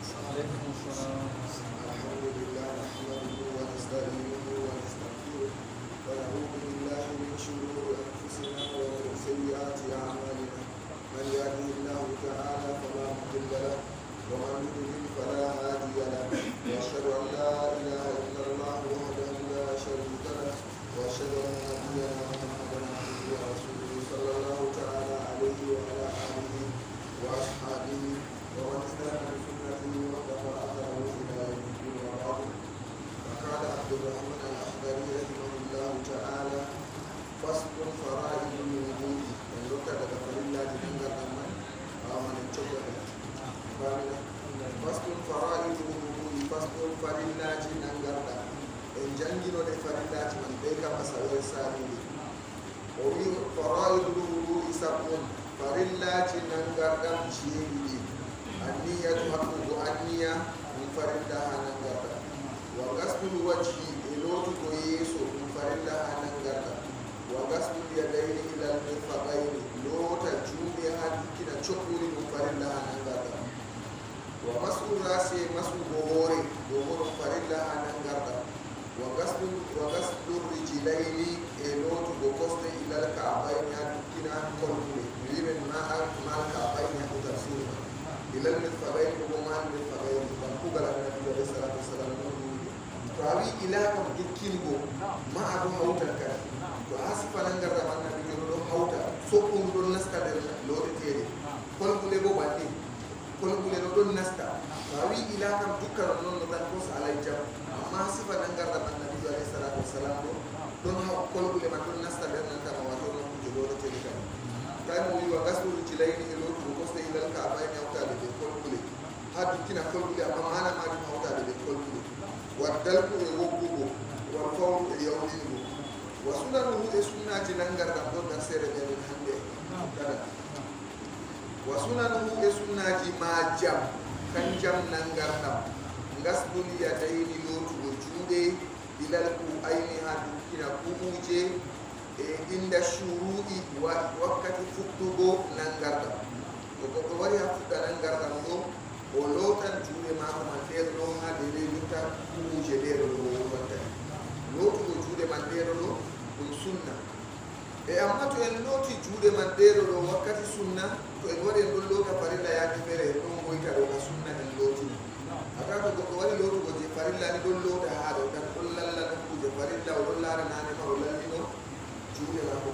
عليكم السلام. الحمد لله نحمده ونستعينه ونستغفره ونعوذ بالله من شرور انفسنا ومن سيئات اعمالنا من يهده الله تعالى فلا مضل له ومن يضلل فلا هادي له واشهد ان لا اله الا الله وحده لا شريك له واشهد ان نبينا محمدا عبده ورسوله صلى الله تعالى عليه وعلى اله واصحابه ومن استنى بسنته واتبع اثره الى يوم الدين وبعد. فقال عبد الرحمن الاخضري رحمه الله تعالى: فصل فرائض الوضوء من لوكا دغ فريلا دنگا تمن او من تشوبه فصل فرائض الوضوء فصل فريلا دنگا ان جانجينو دي فريلا من بيكا مساوي سالي وي فرائض الوضوء سبون فريلا دنگا دم جيبي النية حقه النية من فريلا دنگا وغسل الوجه إلوت كويسو من فريلا دنگا وغسل اليدين إلى المرفقين لوت جوبي هادي كده تشكوري من فريلا دنگا ومسح الراس مسح بوري بور فريلا دنگا وغسل الرجلين إلوت بوكوست إلى الكعبين هادي كده كولوني من ماء الكعبين هادي تفسيرها إلى المرفقين وما المرفقين فانقبل النبي عليه الصلاة والسلام فأبي إلهكم دكينبو ما أدو هوتا كان وأسفا ننجر من النبي يقول هوتا سوكم دون نستا لور تيري كل بلغو باتي كل بلغو دون نستا فأبي إلهكم دكار نون نتنفس على الجب ما أسفا ننجر من النبي عليه الصلاة والسلام دون هو كل بلغو دون نستا لور ننتا مواتون لور تيري كان وغسل الرجلين إلوت وقصد إلى الكعبين أوتا لكل بلغ هذا كنا كل بلغ أما أنا ما جمع أوتا لكل بلغ والدلق يوبوه والفور يومينه وسننه سنة ننجر دون نسير من الحمد كذا وسننه سنة ما جم كان جم ننجر غسل اليدين لوت وجوده إلى الكوعين هذا كنا كوجه عند الشروع وقت فكتبه ننجر وقواري هفتا ننجر ولوتان جودي ما من دير لو ها دي لوتا كوجه دير لو وقت لوتو جودي من دير لو سنة اما تو en loti juude man dero do wakkati sunna to en wadi en lota farilla yaaki fere don moyta do sunna en loti aka to ko wadi lotu go je farilla ni don lota ha do tan kullalla do kuje farilla o lara nane ko lallino juude ma ko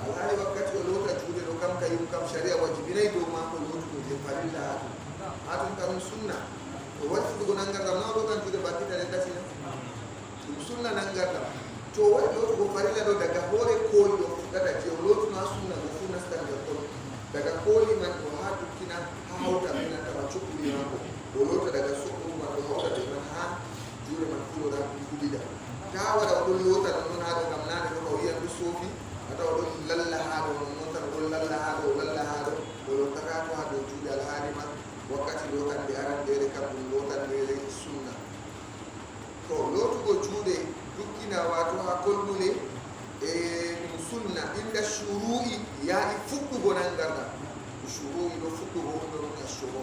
alhali wakkati o lota juude do kam kayum kam sharia wajibinai do ma ko lotu go je farilla atun karum sunna o wadi do nangarda ma do kan juude batita de tasina sunna nangarda to wani lotu ko farilla do daga hore koli do daga je lotu na sunna do sunna stanga ko daga koli man ko ha dukina ha hauta mina ta chukuri nako do lotu daga sukuru man do hauta de man ha jure man fulo da kubida ta wada do lotu da non ha do gamna de ko yiya do sofi ata do lalla ha do non ta do lalla ha do do ta ka to ha do jude al harima wakati do kan de aran de ka do lotu de sunna to lotu go jude dukkina wato ha kolmule ɗum sunna inda shuru'i yaani fuɗɗugo nangarɗa shuru'i ɗo fuɗɗugo hunde ɗon assugo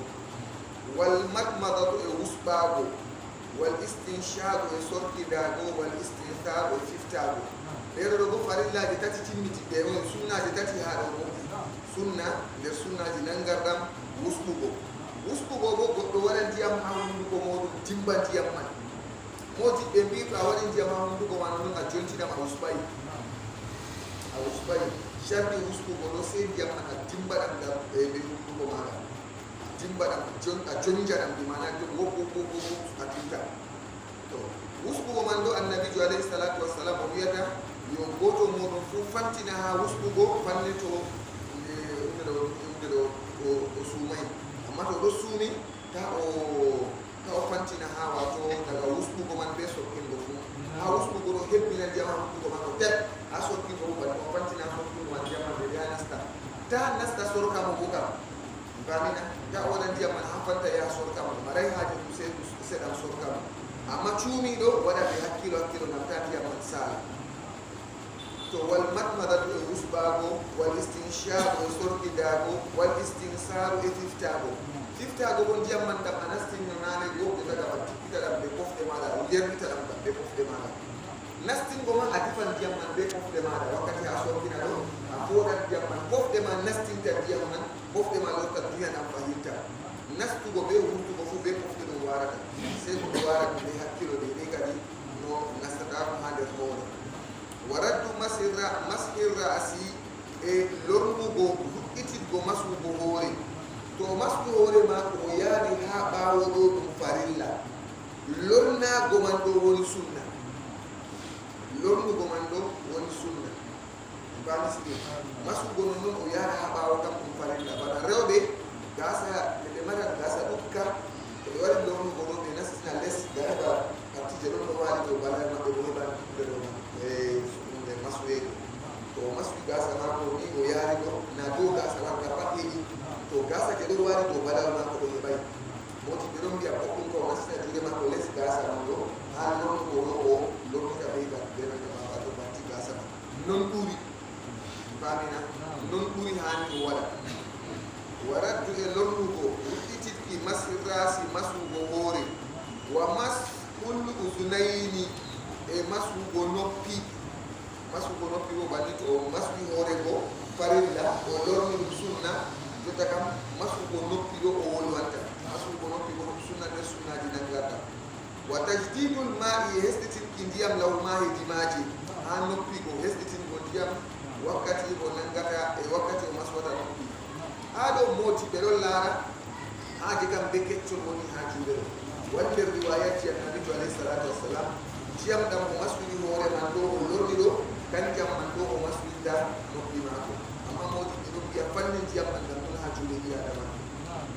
wal madmadatu e wusɓago wal istinshadu e sorkidago wal istintharu e fiftago ɗeɗo ɗo bo farillaji tati timmitiɗe on sunnaji tati ha ɗo bo sunna nder sunnaji nangarɗam wusɓugo bo goɗɗo waɗa ndiyam ha hunduko moɗum timba ndiyam man moti be mbi a wani ndiyam ha hunduko ma non a jontinama a usɓay shardi usɓugo ɗo sei ndiyam man a timbaɗam ɗam ɓe hunduko maɗa timbaɗam a jonjaɗam ɗi mana wobbo a tinta to usɓugo man ɗo annabijo alayhi salatu wassalam o wiyata yo goto moɗon fu fantina ha usɓugo fanne to umde ɗo o suumay amma to ɗo suumi ta o fantina ha wato daga wusɓugo man be sokkingo fu ha wusɓugo ɗo hebbina ndiyam ha hunduko man o tep ha sokkingo fu bani o fantina sokkingo man ndiyam man ɓe nasta ta nasta sorkamo bo kam famina ta o waɗa ndiyam man ha fanta yaha sorkamo maray haji ɗum seɗam sorkamo amma cuumiɗo waɗa ɓe hakkilo ngam ta ndiyam man sala to wal madmadatu e wusɓago wal istinshaqu e sorkidago wal istinsaru e fiftago tifta go bon jam man tam anastin no nane go be daga bat kita dam be pofte mala yer kita dam be pofte mala nastin go man atifan jam man be pofte mala wakati aso kina do afoda jam man pofte man nastin ta jam man pofte mala ta dunya na fahimta nastu go be huntu go fu be pofte do warata se go warata be hakkilo de kadi no nastata ko hande ko waraddu masirra asi e lormu go itit go masu go hore to masu hore ma ko yaani ha bawo do dum farilla lorna go man do woni sunna lornu go man do woni sunna bani sidi masu go non o yaani ha bawo kam dum farilla bana rewbe gasa de mara gasa dukka to wari lornu go do be nasina les garaba atti jero no wali do bala ma do ba do e masu e to masu gasa ma ko ni go yaani do na do gasa ma ka pati to gasa ke do wari do bala ma ko do bay moti de rom biya ko ko nasina jude ma ko les gasa ma do ha non ko o lo ka be ba de na ma do pati gasa non kuri bamina non kuri han ko wala waraddu e lornu ko itit ki masirasi masu go hore wa mas kullu uzunaini e masu go noppi go bani to masu hore go farilla o lornu sunna jota kam masu go noppi go o wolwanta masu go noppi go sunna de sunna di nangata wa tajdidul ma'i hestitin kindiyam law ma'i dimaji ha noppi go hestitin go diyam wakati go nangata e wakati o masu wata noppi ado moti be don lara haje kam be keccol woni ha juude wonde riwayati annabi alayhi salatu wassalam jiyam dam o masudi hore man do o lordi do kan jam man do o masudi da noppi mako amma moti be don biya fanni jiyam man dam ha juude biya dama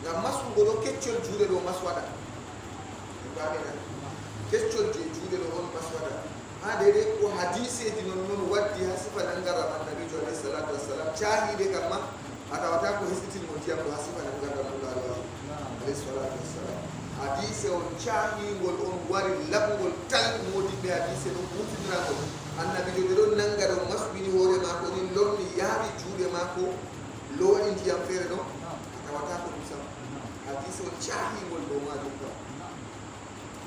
ngam masu go do keccol juude do maswada ibadena keccol je juude do on maswada ha de ko hadise di non waddi hasifa nangara annabi alayhi salatu wassalam chahi de kamma atawata ko hisitin mo tiam do hasifa nangara alayhi salatu wassalam hadise on chahi ngol on wari labgol tal modi be hadise no mutidra ko annabi do nangara masbini hore ma ko ni lonni yaari juude ma ko lo wadi tiam fere do atawata ko musam hadise on chahi ngol do ma do ko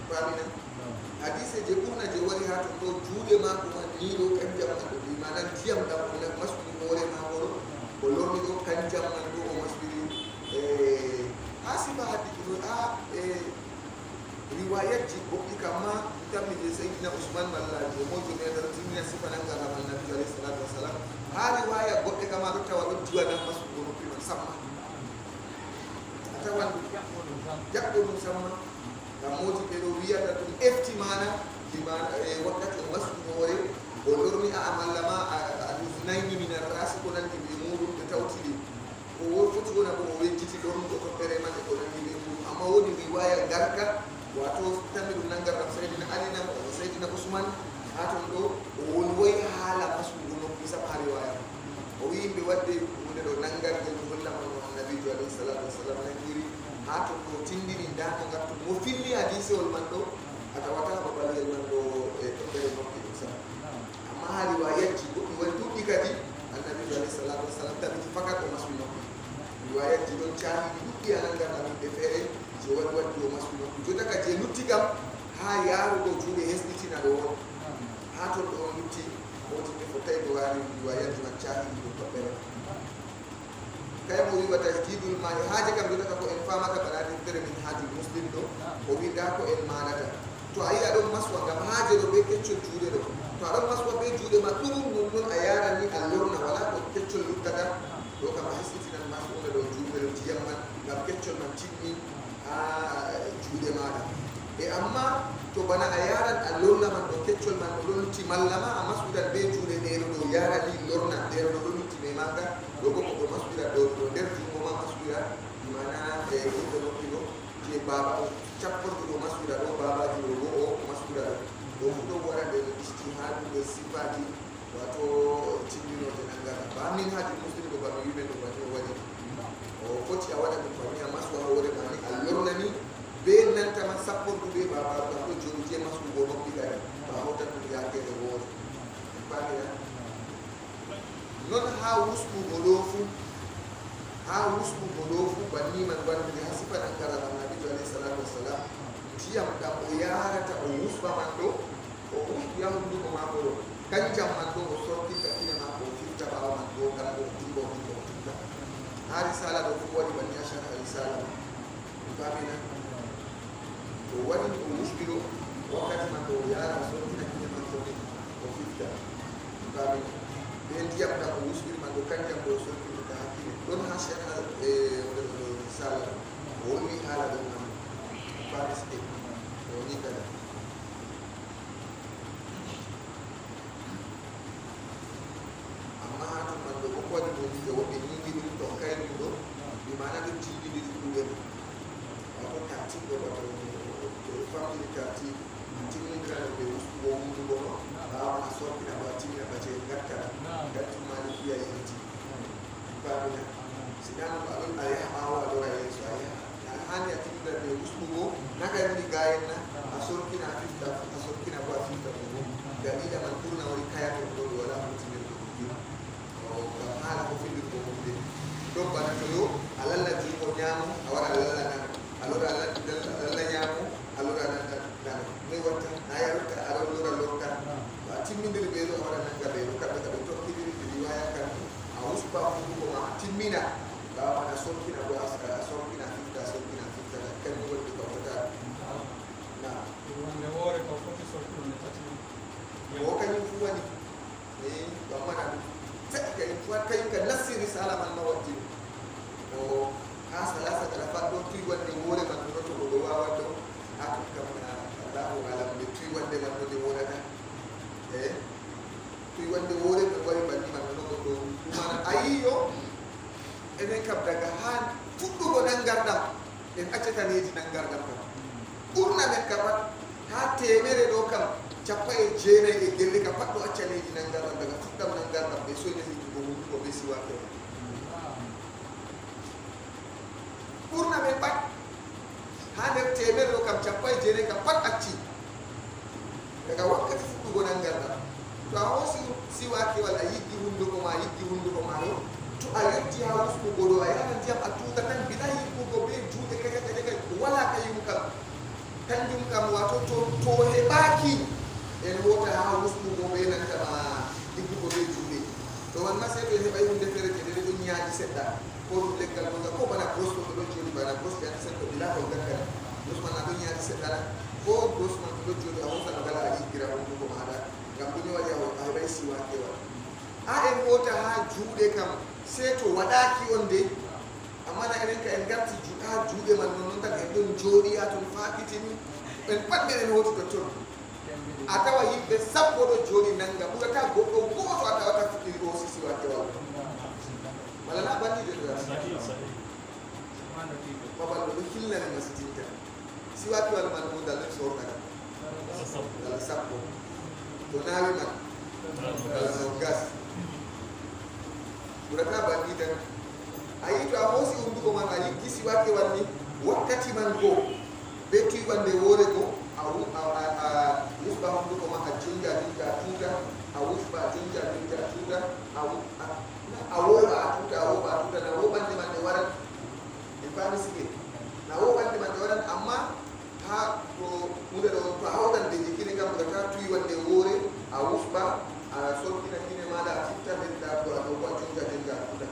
babina hadise je burna je wari ha to do juude ma ko ni do kan jam ko di manan tiam da ko la masbini hore ma ko ko lonni do kan jam man do o masbini asiba hadithi riwayat ji bukti kama kami je Sayyidina Usman wallahi mo je ne da tinna sifa nan ga Nabi alayhi salatu wasalam ha riwaya bukti kama do tawadun tuwa dan masu gono fi man samma atawan jakko dum samma da mo je do wiya da dum eftimana di mana wakati masu hore o lorni a amallama al-uznaini min ar-ras ko nan di mudu da tawtili o foti wona ko wejjiti don ko pere man ko nan di amma woni riwaya garka wato tamiru nangar Sayyidina Ali na Sayyidina Usman haton do won way hala masu no bisa riwaya o wi be wadde wonde do nangar de holla man Nabi alayhi salatu wassalam na kiri haton do tindiri da ko gatto mo filli hadisi wal man do atawata babal man do e to be no kisa amma riwayat ji ko wal tuki kadi Nabi alayhi salatu wassalam tabi fakat masu no riwayat ji don chahi duki ananga na be fere je waddi o masu no jota ka je lutti kam ha yaaru do juude hesditina do ha to do lutti o ti ko tay do wari riwayat ji chahi do tobere kay mo wi wata jidul ma haaje kam jota ko en fama ka barade tere min haji muslim do o wi da ko en manata to ayi ado maswa gam haaje do be kecco juude do to ado maswa be juude ma dum non ayara ni allorna wala ko kecco luttata do kam hesditina masu do juude do tiyamma gam kecco man tinni juude maɗa e amma to bana a yaran a lorna man ɗo keccol man ɗo lutti mallama a masɗuɗat be juuɗe ɗeɗo ɗo yarani lorna ɗeɗo ɗo lutti ɓe maga ɗo koko ɗo masɗuɗat ɗo ɗo nder jungo ma masɗuɗat mana e ɗo noppi ɗo je baba o capporɗo ɗo masɗuɗat ɗo babaji ɗo go o masɗuɗat ɗo fu ɗo waɗa ɓe ijtihadu ɓe sifaji wato timminoje nangata bamin haji muslim ɗo baɗo yiɓe ɗo bani o waɗi o foti a waɗa ɗum fami a maswa hoore mani a lornani be nantama sapporɗuɓe baba ɗo joni je maslugo noppi kadi ba hawtan ɗum yakede woore bamina non ha wusɓugo ɗo fu banni man wandude hasi sifa nangara na nabi alayhi salatu wassalam ndiyam ɗam o yarata o wusba man ɗo o wusbi ya hunduko maako ɗo kanjam man ɗo o sortinta kine maako o firta ɓawa man ɗo ngam ɗo timbo timta ha risala ɗo fof waɗi banni ashara risala famina o waɗi o wusbi ɗo wakkati man ɗo o yara o sortina kine man ɗo o firta famina ɓe ndiyam ɗam o wusbiri man ɗo kanjam ɗo o sortinta hakkille ɗon ha shara risala o woni haala ɗon man faris ɗe o woni kada amma ha tun man ɗo koko waɗi ɗo wiide woɓɓe ñiɗi ɗum ɗo kayɗum ɗo mi mana ɗum jiiɗiɗi ɗuɗen wato tartiɓe wato famɗiri tartiɓe timminirano ɓe ustugo wundugo no ɓawa a sortina ɓa timmina ɓace gattata gattumani fiya yenti famina sinano ko aɗon a yaha ɓawo aɗora yeeso a yaha hani a timmina ɓe ustugo nakayni gayenna a sorkina fifta a sorkina bo a fifta ɗugo dalila man ɓurna wari kayaton ɗo ɗo wala hutinir ɗo gam haala ko fillirgo mumde ɗon bana to yo a lalla jungo ñaamo a wara lalla nano alora lalla ñaamo alora nano noy watta na yarotta aɗa lora lorta to a timmidiri ɓeeɗo a waɗa nanga ɓeeɗo kamɓe kaɓe tokkidiri ɓe riwaya kan a wusba hunduko ma a timmina ɓawan a sorkina bo a sorkina fifta kamɓe wonɓe kawtata na wonde woore ko foti sortude tati o kañum fu wani ɓammana ɗum feɗ kañum fu wat kañum ka nassi risala man ma wattino o ha salasa kala fat ɗo tuy wande woore man ɗo to ɗo wawa ɗo ha ɗum kam allahu alam nde tuy wande man ɗo nde wonata e tuy wande woore ɓe wawi banni man ɗo ɗo ɗumana a yiyo enen kam daga ha fuɗɗugo nangarɗam en accataneji nangarɗam kam ɓurna men ka pat ha temere ɗo kam 19 e gelle ka pat ɗo accaneji nangarɗam daga fuɗɗam nangarɗam ɓe soyne hitugo hunduko ɓe siwa kewa ɓurna men pat ha nder temere ɗo kam 19 kam pat acci daga wakkati fuɗɗugo nangarɗam to a hoosi siwakewal a yiggi hunduko ma ɗo to a yetti ha wusɓugo ɗo a yaha ndiyam a tuuta tan mbiɗa yibbugo be juuɗe kaka wala kayum kam kanjum kam wato to heɓaki en wota ha wusɓugo ɓe nantama yibbugo be juuɗe to wanma sey ɓe heɓay hunde fere ke ɗeɗe ɗon ñaaɗi seɗɗa ko ɗum leggal gonga ko bana gros ɗo ɗon jooɗi bana gros ɓeati seɗɗo bila ko gakkata gros man a ɗon ñaaɗi seɗɗa ko gros man ɗon jooɗi a hosano gala a yiggira hundugo maɗa ngam ɗume waɗi a heɓay siwakewal ha en wota ha juuɗe kam sey to waɗaki on de amma na enen ka en garti ha juuɗe man non tan en ɗon jooɗi ha ton faakitini en pat meɗen hoti totton a tawa yimɓe sappo ɗo jooɗi nanga ɓurata goɗɗo goto a tawata fikiri ɗo si siwakewal wala na bandide babal ɗo hillani masitinta siwakewal man mo dal sornaka dal sappo to naawi man dal no gas ɓurata banditan a yi to a hoosi hunduko man a yiggi siwakewal ni wakkati man go be tuiɓande woore go a wusba hunduko ma a jonja tuuta a wusba jonja tuuta a woɓa a tuuta na woɓande man ɗe waran en faami sige na woɓande man ɗe waran amma ha to hunde ɗo to a hawtan de jikkine kam ɓurata tuiɓande woore a wusba a sorkina kine maɗa a fitta ɓenɗa to a ɗo bo a jonja tuuta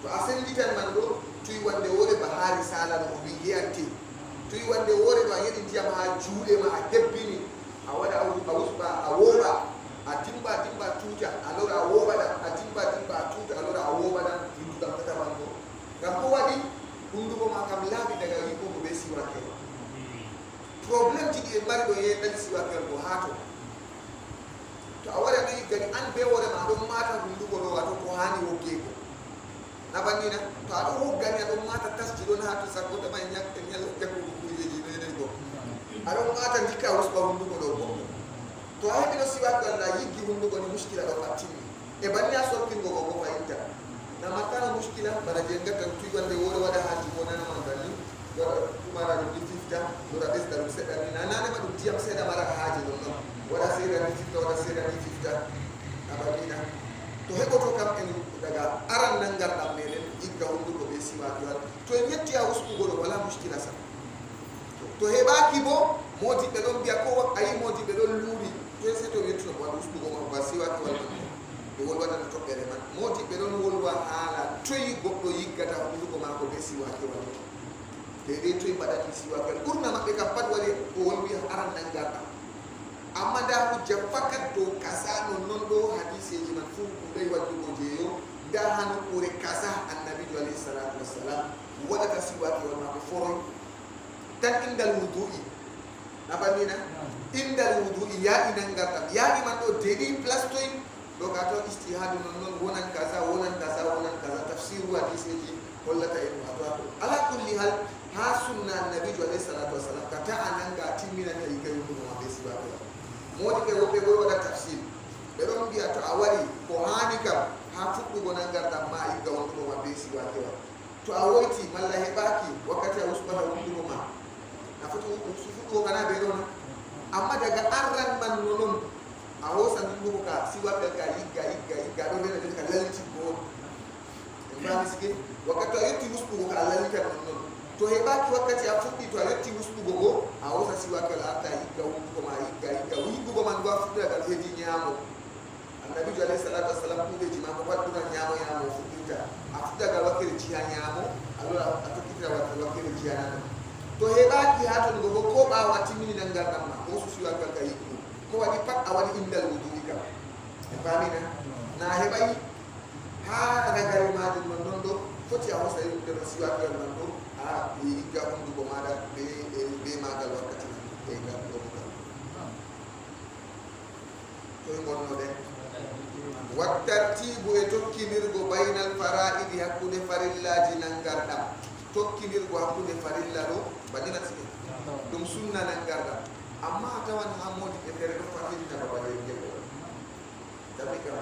to a senditan man ɗo tuiɓande woore ba haari sala no o wi yeyante tuiɓande woore ɗo a yeɗi ndiyam ha juuɗe ma a hebbini a waɗa a wusba a woɓa a timba tuuta alors a woɓa ɗam a timba a tuuta alors a woɓa ɗam yidduɗam tataman ɗo ngam ko waɗi hunduko ma kam laaɓi daga yibbugo ɓe siwakel probléme ji ɗi e mari ɗo yeɗɗan siwakel ko haato to a waɗa ɗo yiggani an be woore ma ɗon mata hunduko ɗo wato ko hani woggeko na bannina to aɗo woggani aɗon mata tasji ɗon ha to sakko tama jakkugo kujeji ɗenen go aɗon mata dikka wusɓa hunduko ɗo goɗɗo to a heɓino siwakal na yiggi hunduko ni muskila ɗo fattinni e banni a sorkingo go go fayinta na mattano muskila bana je gatta tuiɓande woore waɗa ha jugo nanaman banni waɗa tumara ɗum ɗi fifta ɗoɗa ɓesda ɗum seɗɗa ni na nanema ɗum ndiyam seeɗa mara haaje ɗon noon waɗa seeɗa ni fifta waɗa seeɗa ni fifta na bannina to heɓoto kam en daga aran nangarɗam meɗen yigga hunduko ɓe siwaki wala to ñetti a usbugol wala muskila sa to heɓaki bo modiɓɓe ɗon mbiya ko ayi modiɓɓe ɗon luuri to se to wettuno ko waɗa usbugo ma ba siwaki wala ɓe wolwanano toɓɓere man modiɓɓe ɗon wolwa haala toyi goɗɗo yiggata hunduko maako be siwaki wala dede toyi mbaɗani siwaki wala ɓurna maɓɓe kam pat waɗi ko wolwi aran nangarɗa amma nda hujja fakat dow kasa non ɗo hadiseji man fuu ɗuɗay waddugo jeeyo nda ha nokkure kasa annabijo alayhi salatu wassalam waɗata siwaki wal maako foroy tan indal wudu'i nabannina indal wudu'i yaaɗi nangarɗam yaaɗi man ɗo deɗi place toy ɗo ka to istihadu non wonan kaza tafsiru hadiseji hollata en wato ala kulli hal ha sunna annabijo alayhi salatu wassalam ka ta'a nanga timmina tawi kayi ɗum be siwaki wal modi ɓe woɓɓe ɓoy waɗa tafsir ɓe ɗon mbiya to a wari ko hani kam ha fuɗɗugo nangarɗam ma igga wonɗugo ma be siwaki wal to a woyti malla heɓaki wakkati a usbata wonɗugo ma a foti fuɗɗugo kana ɓe ɗona amma daga arran man nonon a hosa nundugo ka siwakal ka yigga ɗo rena den ka lallitiggo on en fami sike wakkati to a yetti usɓugo ka a lallitan non non to heɓaki wakkati a fuɗɗi to a yetti usɓugo go a hosa siwakal arta yigga wondugo ma yigga yiggugo man go a fuɗɗiragal hedi ñaamo annabijo alayhi salatu wassalam kuuɗeji ma ko waɗɗuna ñaamo fuɗɗirta a fuɗɗagal wakkere jiha ñaamo alors a tokkitira wakkere jiha nano to heɓaki ha ton go ko ɓawo a timmini nangarɗam ma hosu siwakal ka yiggu ko waɗi pat a waɗi indal wudu'i kam e famina na heɓayi ha ragare majum man non ɗo foti a hosa yimɗeno siwakal man ɗo ha yigga hundugo maɗa be magal wakkati e ngal ɗomugal toye gonnoɗen wattartibu e tokkidirgo baynal fara'idi hakkude farillaji nangarɗam tokkidirgo hakkude farilla ɗo baɗina sike ɗum sunna nangarɗam amma a tawan ha modi ɓe fere ɗo fatirina babale jego tami kam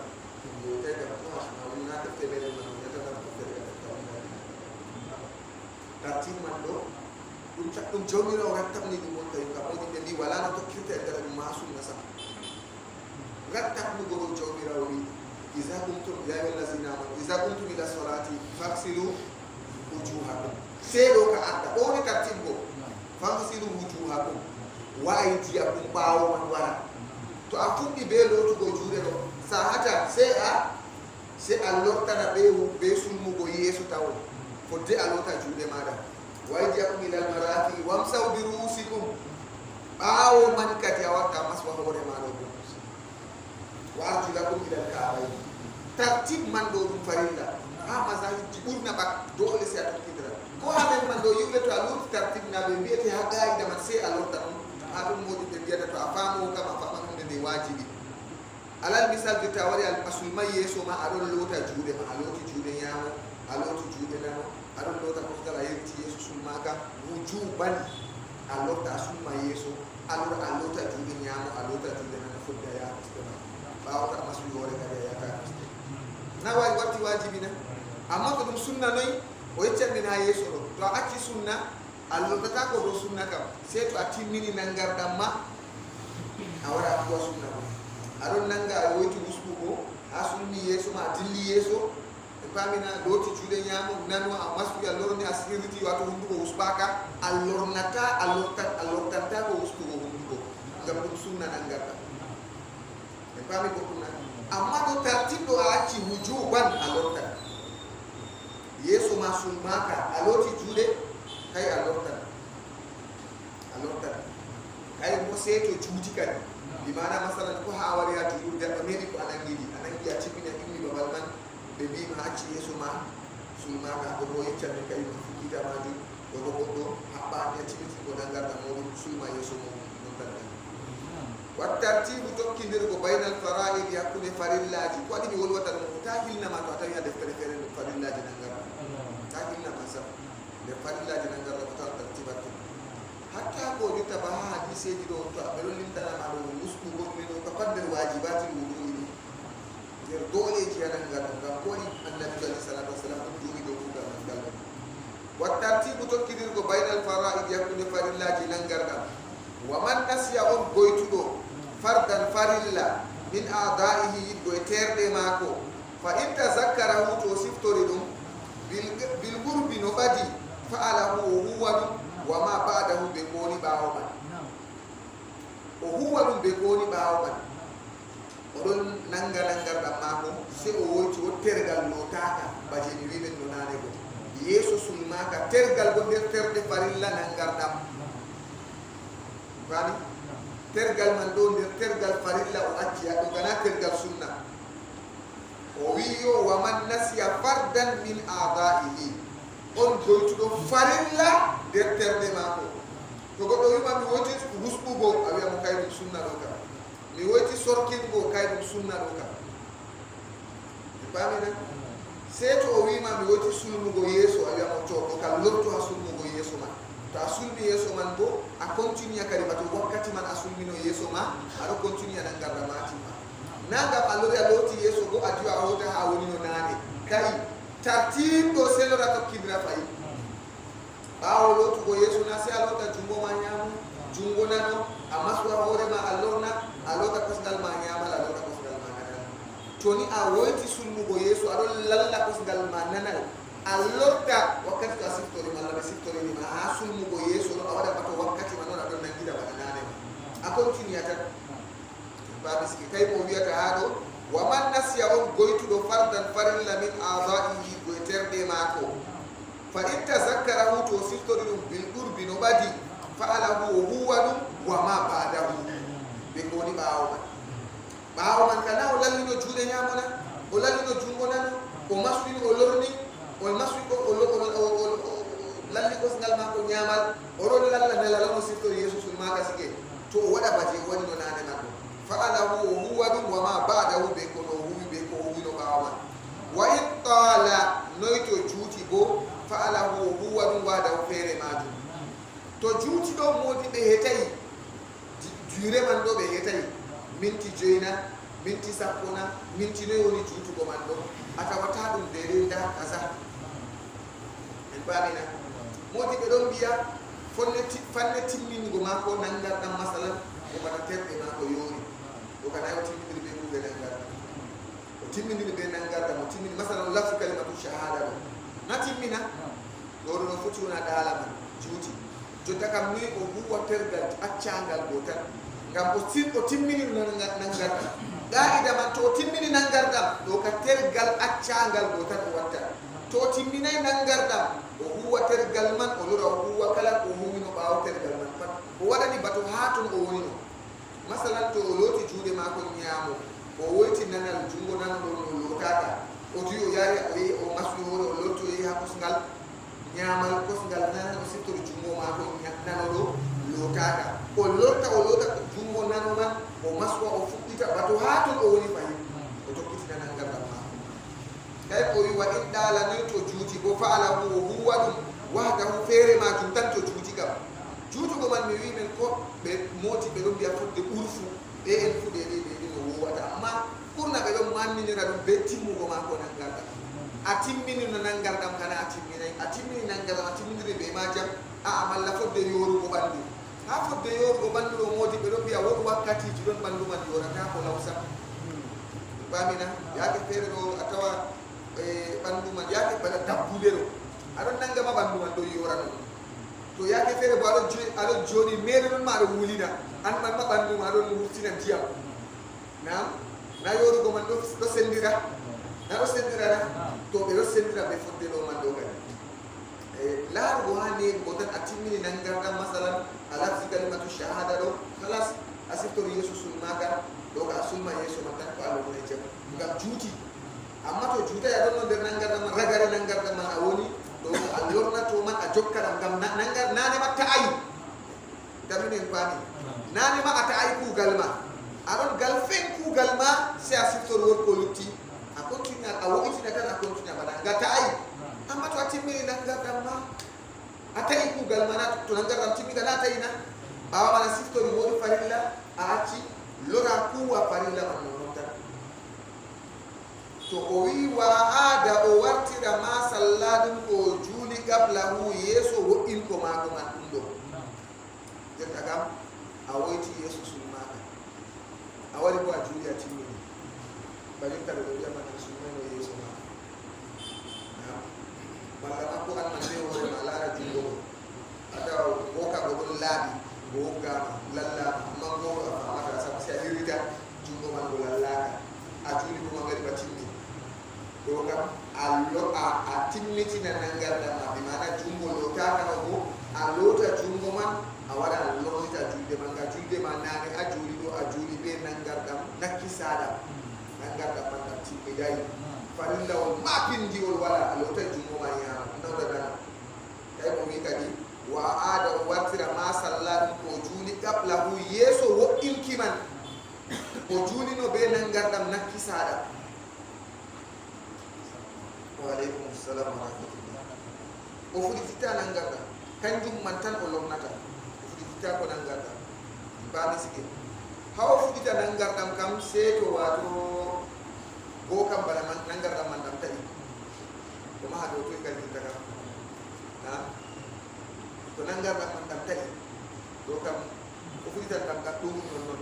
tay kam to na defteɓere man yatatam ko fere tartib man ɗo ɗum jawmirawo rattabni ɗum won tawi kam modi ɓe mbi wala no tokkirta e nder ɗum ma sunna sam rattabnugo ɗo jawmirawo wi iza kuntum ya ayyuhal lazina amanu iza kuntum ila salati faghsilu wujuhakum seeɗo ka adda ɗone tartibgo faghsilu wujuhakum wa aydiyakum ɓaawo man wara to a fuɗɗi be lootugo juuɗe ɗo sahata se a lortana be sulmugo yeeso taw fodde a loota juuɗe maɗa wa aydiyakum ilal marafiqi wamsaw bi ru'usikum ɓaawo man kadi a watta maswa hoore maɗo ɗum wa arjulakum ilal ka'bayni tartib man ɗo ɗum farilla ha masahiji ɓurna ɓak dole se a tokkidira ko ha men man ɗo yiwle to a lorti tartib na ɓe mbiyete ha gayida man se a lorta ɗum ha ɗum modi ɓe mbiyata to a famo kam a faman hunde nde wajibi alal misal de ta wari a sulma yeeso ma aɗon loota juuɗe ma a looti juuɗe ñaamo a looti juuɗe nano aɗon loota kosgal a yerti yeeso sulmaka wujuban a lorta a sulma yeeso alors a loota juuɗe ñaamo a loota juuɗe nano fodde a yaha kostema ɓawata masuy hoore kadi a yahata koste na wawi warti wajibi na amma ko ɗum sunna noyi o yeccanɗen ha yeeso ɗo to a acci sunna a lotata ko ɗo sunna kam se to a timmini nangarɗam ma a wara a kuwa sunna ko aɗon nanga a woyti usɓugo ha sulmi yeeso ma a dilli yeeso e pamina looti juuɗe ñaamo nano a maskuy a lorni a sirriti wato hunduko usɓaka a lortanta ko usɓugo hunduko ngam ɗum sunna nangarɗam e pami goɗɗum na amma ɗo tartiɗɗo a acci wujuban a lortan yeeso ma sulmaka a looti juuɗe kay a lortan kay mo seeto juuti kadi bi mana masalan ko ha wari ha juuɗe ɗo meɗi ko a nangi a timmina immi babal man ɓe mbima acci yeeso ma sulmaka ɗo bo yeccanne kay no fukkita majum ɗo bo goɗɗo haɓɓani a timmiti ko nangarɗa moɗum sulma yeeso mum non tan wat tartibu tokkidirgo baynal fara'idi hakkude farillaji ko waɗi mi wolwata ɗum ko ta hilnama to a tawi a deftere fere farillaji nangarɗa ta hilnama sam nder farillaji nangarɗa ko tawa tartibatte hatta ko jotta ba ha hadiseji ɗo to ɓe ɗon limtanama ɗo musɗugo ɗume ɗo ko pat nder wajibatil wudu'i ɗi nder doleji a nangarɗa ngam ko waɗi annabi alayhi salatu wassalam ɗon duumi ɗo kugal nangal ɗo wat tartibu tokkidirgo baynal fara'idi hakkude farillaji nangarɗa wa man nasiya on goytuɗo fardan farilla min a'da'ihi yidgo e terɗe maako fa in tazakkarahu to siftori ɗum bi بالقرب نبدي فعله هو وما بعده بكون باوما وهو بكون باوما ودون نانغا دماكو سي او ويتي و تيرغال لو تاكا باجي ni wiben no nane ko yeso sulmaka tergal go der terde farilla nangar dam bani tergal man do der tergal farilla o acci ado gana tergal sunna o wiyo wa man nasiya fardan min a'da'ihi on do farilla der terde mako to go do yima mi woti rusbu go awiya mo kaydu sunna do ka mi woti sorkin go kaydu sunna do ka bani na seto o wima mi woti sulmu go yeso awiya mo to ka lotto asulmu go yeso ma to asulmi yeso man go a continue kadi bato wakkati man asulmi no yeso ma ado continue nan garda mati ma nanga allori aloti yeso go adiwa hota ha woni no nane kai tartib do selo rato kidra fay bawo lotu go yeso na se alota jumbo ma nyamu jungo nano amaswa hore ma allorna alota kosgal ma nyama alota kosgal ma nana toni a woti sulmu go yeso ado lalla kosgal ma nana allorta wakati ka siftori ma la siftori ni ma sulmu go yeso no awada bato wakati manona do nangida ba nane a continue ata babiski kay mo wiata hado wa man nasiya on goytudo fardan farilla min a'da'ihi goyterde mako fa in tazakkarahu to siftoridum bil qurbi no badi fa'alahu huwa wa ma ba'dahu be goni baawo man kana o lallino juude nyamona o lallino jungo nano o maswini o lorni o maswi ko o lalli ko ngal mako nyamal o ron lalla nela no siftori yesu sul maka sige to o wada baje woni no nane mako fa'alahu huwa wa ma ba'dahu be ko no huwi be ko huwi no baawa wa in tala noito juuti go fa'alahu huwa wa da fere maju to juuti do modi be hetay jure man do be hetay minti joina minti sapona minti ne woni juuti go man do ata wata dum dere da kaza en bamina modi be don biya fanne timmin go mako nangar dam masalan o bata tebbe mako yori o kana o timmin be ko be nangar o timmin be nangar dam o timmin masalan lafzu kalimatu shahada na timmina do no futuna dala man juuti jotta kam ni o huwa tergal accangal gotal ngam o timmini nangar qaida man to timmini nangar dam do ka tergal accangal gotal o watta to timminay nangar dam o huwa tergal man o lura o huwa kala o humino baaw tergal man pat o wadani bato hatun o woni no masalan to o loti juude mako nyamo o woti nanal jungo nan do no lotata o diyo yari o masu hore o lotto yi ha kosngal nyamal kosngal nan o sittori jungo mako nano do lotata o lota jungo nano man o maswa o fuddita bato hatun o woni fayi o tokkiti nan ngam kay ko wi wa idala ni to juuti go fa'alahu huwa wahdahu fere ma tan to juuti gam juutu go man mi wi men ko be moti be dum biya fudde urfu be en fudde de no wata amma kurna be dum manni ni radum be timmu go ma ko nan garda atimmini no nan gardam kana atimmini nan gardam atimmini be ma jam a amalla fudde yoru go bandu ha fudde yoru go bandu do moti be dum biya wo wakkati ji don bandu man yorata ko lawsa bamina yaake fere do atawa bandu man yaake bala dabbude do adon nangama bandu man do yorano to yaake fere bo ado joni mere non ma do wulina an man ma bandu ma do wurtina diam na yoru go man do sendira na do sendira na to be do sendira be fodde do man do gadi la go hane go tan atimini nangarda masalan ala kalimatu shahada do khalas asiftori yesu sulmaka do ka sulma yesu matan ko alo ne jam ngam juuti amma to juuta ya don der nangarda man ragare nangarda man awoni do allorna to man a jokkara ngam nangar nane matta ay damine bani nane ma ata ay ku galma aron galfen ku galma c'est asiftori wor ko lutti a continue a woiti na tan a continue bana ngata ay amma to atimmi nangarda ma ata ay ku galma na to nangarda timmi na tayina bawa mana siftori wor farilla a acci lora kuwa farilla man nonta to o wi wa ada o wartira ma salladum ko juli qablahu yeso wo in ko ma ko man do jetta gam a woyti yeso sulmaka a wari ko a juli a timmi bari ka do jama na sulmano yeso ma boga lalla mango amata sam si hirita jungo mango lalla a juli ko ngari batini do kam allo a timmiti na nangarda ma bi mana jungo lo ta kana go a lota jungo man a wada lota julde man ga julde man nane a juli be nangarda nakisada nangarda man ta timme dai farilla wal mapindi wal wala lota jungo man ya ndawda dana kay mo mi kadi wa ada watira ma sallallahu ko juli qablahu yeso wo inkiman ko juli no be nangardam nakisada. Wa alaikum assalam wa rahmatullah. O fudi fita nangarda kanjum man tan o lomnata o fudi fita ko nangarda bani sike haw fudi ta nangardam kam seto wato go kam bala man nangardam man dam tayi ko ma do to kal kita kam ha to nangardam man dam tayi do kam o fudi ta dam ka dum non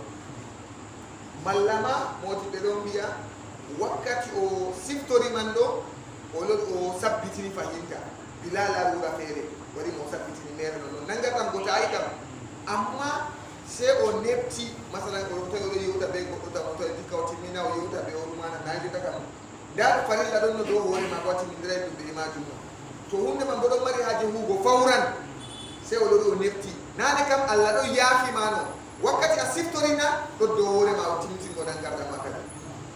mallama moti be don biya wakkati o siftori man do o sabbitini fahinta bilala lura fere wari mo sabbitini mere non nangatam ko tayi kam amma se o nepti masalan ko to do yuta be ko to dikawti mina o yuta be o mana naji takam dar farilla don do woni ma wati min dre be ma junno to hunde man bodo mari haje hugo fawran se o do nepti nane kam alla do yafi mano wakkati a siftorina do wore ma o timti ko nangarda ma kadi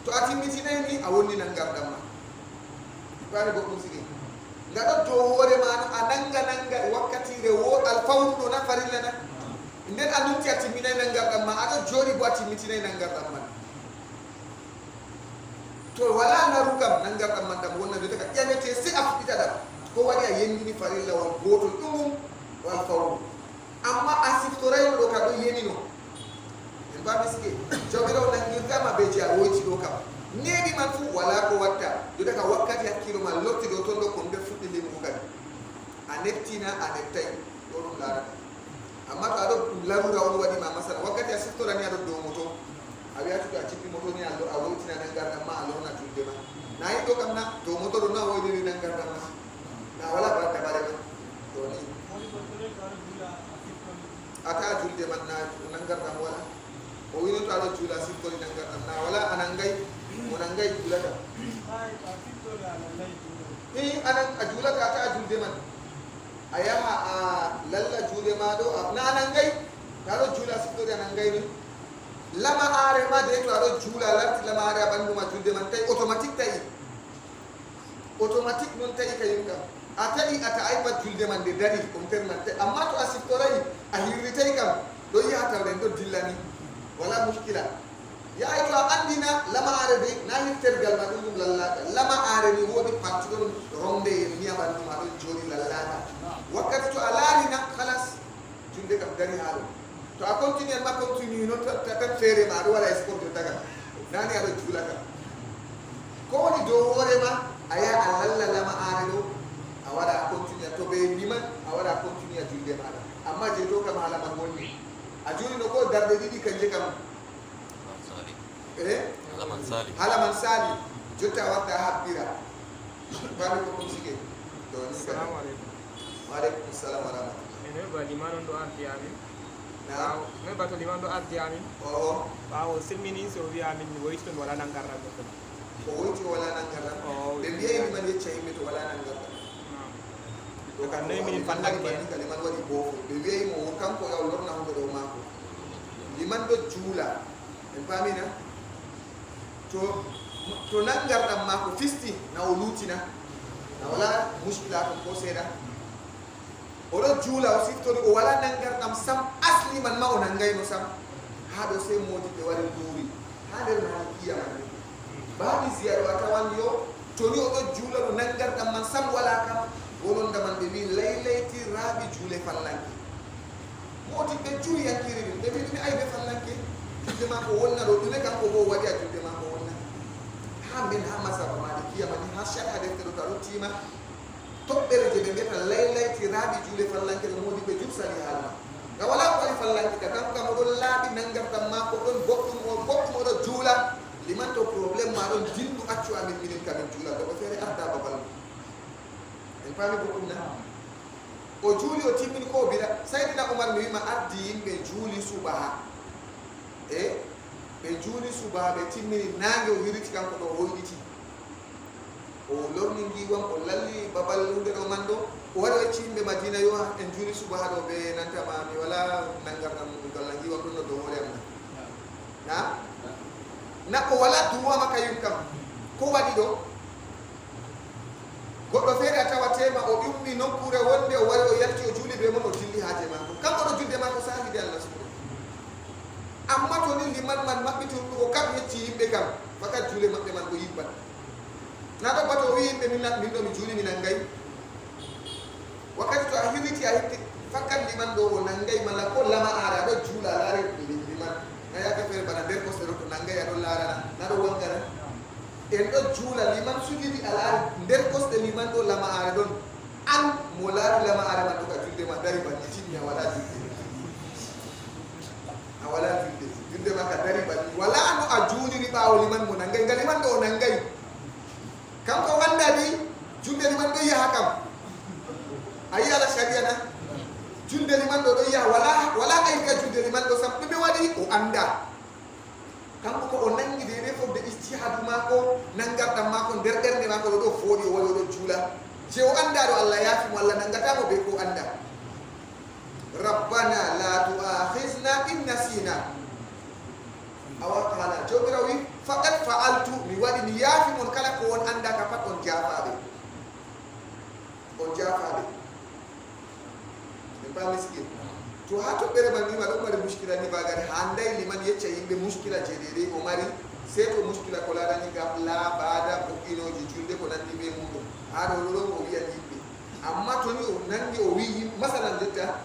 to a timmiti ni a wonni nangarda ma bani go musigi ngado to hore mano ananga wakkati re wo al fawru na farilla na nden anunti atimina nangarda ma ado jori bo atimiti nangarda ma to wala na rukam nangarda ma dam wonna de ka yanete si afita da ko wadi a yendini farilla wal goto dum wal fawru amma asiftoray do ka do yenino en ba misike jogiro nangirda ma be ja woti do kam nebi man fu wala ko watta do daga wakkati hakkilo ma lotti do tondo ko be fuddi limu kadi a neptina a neptay do dum lara amma to ado larura on wadi ma masala wakkati a siftora ni ado do moto a wiatu a cipi moto ni allo a wotina nangarda ma allo na tudde ma nayi do kam na do moto do na wodi ni nangarda ma na wala ba ta bare to ni ata julde man na nangarda wala o wino to ado jula siftori nangarda na wala anangai monangai julata anan ajulata ata ajulde man ayaha lalla jude ma do na anangai taro jula siftori anangai ni lama are ma de to ado jula lati lama are bandu ma julde man tay automatique non tay kayinga atali ata aipa julde man de dari on terman tay amma to asiftorai ahirritay kam do ya tawre do dillani wala mushkila ya ay to andina lama are de na tergal ma dum lallata lama are ni wodi parti don rombe ni abandu ma do jodi lallata wakati to alarina khalas julde kam dari halu to a continue ma continue no ta fere ma do wala sport to taga nani ado julaka ko woni do hore ma aya alalla lama are do awara continue to be liman awara continue julde ma amma je to kam hala ma wonni a juli no ko darde didi kanje kam halaman sali jotta watta habbira bani ko musike do ni assalamu alaikum wa alaikum assalam wa rahmatullah ene ba limano do arti amin na me ba to limano do arti amin ba o silmini so wi amin woyto wala nangarra ko ko woyto wala nangarra be biye man yecce yimbe to wala nangarra do kan nay min fandak ke liman wadi bo be biye mo kanko yaw lorna ho do mako liman do jula en pamina to nangarɗam ma ko fisti na o lutina na wala muskila ko seeɗa oɗo juula o siftori o wala nangarɗam sam asli man ma o nangayno sam ha ɗo sey modi ɓe wari duuri ha nder malikiya man baɗi ziyaro a tawan yo toni oɗo juula ɗo nangarɗam man sam wala kam wolonda man ɓe wi laylayti raaɓi juule fallanke modi ɓe juuriyankiri ɗum ɓe wiɗumi ayɓe fallanke julde ma ko wonna ɗo ɗume kanko bo waɗi a julde ma ko wonna min ha masaba malikiya mani ha sharha defte do taro tima toɓɓere je ɓe mbiyata laylayti raaɓi juule fallankere modi ɓe jursali haalma nga wala ko waɗi fallanke ka kanko kam oɗon laaɓi nangartam ma ko ɗon goɗɗum oɗo juula liman to probléme ma ɗon jinɗu accu amin minin kamin juula ɗo ɓe feere arda babal en paami goɗɗum na o juuli o timmini ko bila saydina Umar mi wima ardi yimɓe juuli subaha ɓe juuli subaha ɓe timmini nange o wiriti kanko ɗo hoyɗiti o lorni ngiwam o lalli babal hunde ɗo man ɗo o wari o yecci yimɓe Madina yo en juuli subaha ɗo ɓe nantama mi wala nangarɗam golla ngiwam ɗum no dow hoore am na o wala duwama kayum kam ko waɗi ɗo goɗɗo feere a tawatema o ƴummi nokkure wonde o wari o yalti o juuli be mon o dilli haaje mako kanko ɗo julde mako sahide Allah subhanahu amma to ni liman man maɓɓiti o kam yecci yimɓe kam fakat juule maɓɓe man ɗo yibbat na ɗo bato o wi yimɓe min ɗo mi juuli mi nangay wakkati to a hiriti a hitti fakkat liman ɗo o nangay malla ko lama aare aɗo juula a laare liman na yaka feere bana nder kosɗe ɗo to nangay aɗo laarana na ɗo wongana en ɗo juula liman sujidi a laari nder kosɗe liman ɗo lama aare ɗon an mo laari lama aare man ɗo ka julde ma dari banni timmi a wala julde a wala julde ma ka dari banni wala no a juuliri ɓaawo liman mo nangay nga liman ɗo o nangay kanko wandani julde liman ɗo yaha kam a yi ala sharia na julde liman ɗo yaha wala ayka julde liman ɗo sam ɗume waɗi o anda kanko ko o nangi dede fofde ijtihadu mako nangarɗam mako nder ɓernde mako ɗo fooɗi o wari oɗo juula je o anda ɗo Allah yaafimo Allah nangatamo be ko anda rabbana la tu'akhizna in nasina awa qala jomiraw wi faqad fa'altu mi waɗi mi yaafi mon kala ko on anda ka pat on jaafaɓe ɓe ba miskin to ha toɓɓere man wima ɗon mari muskila ni bagari handay liman yecca yimɓe muskila je ɗeɗe o mari sey to muskila ko larani gafla baada bokkinoji julde ko nandi ɓe muɗum ha ɗo ɗo o wiyan yimɓe amma to ni o nangi o wi masalan detta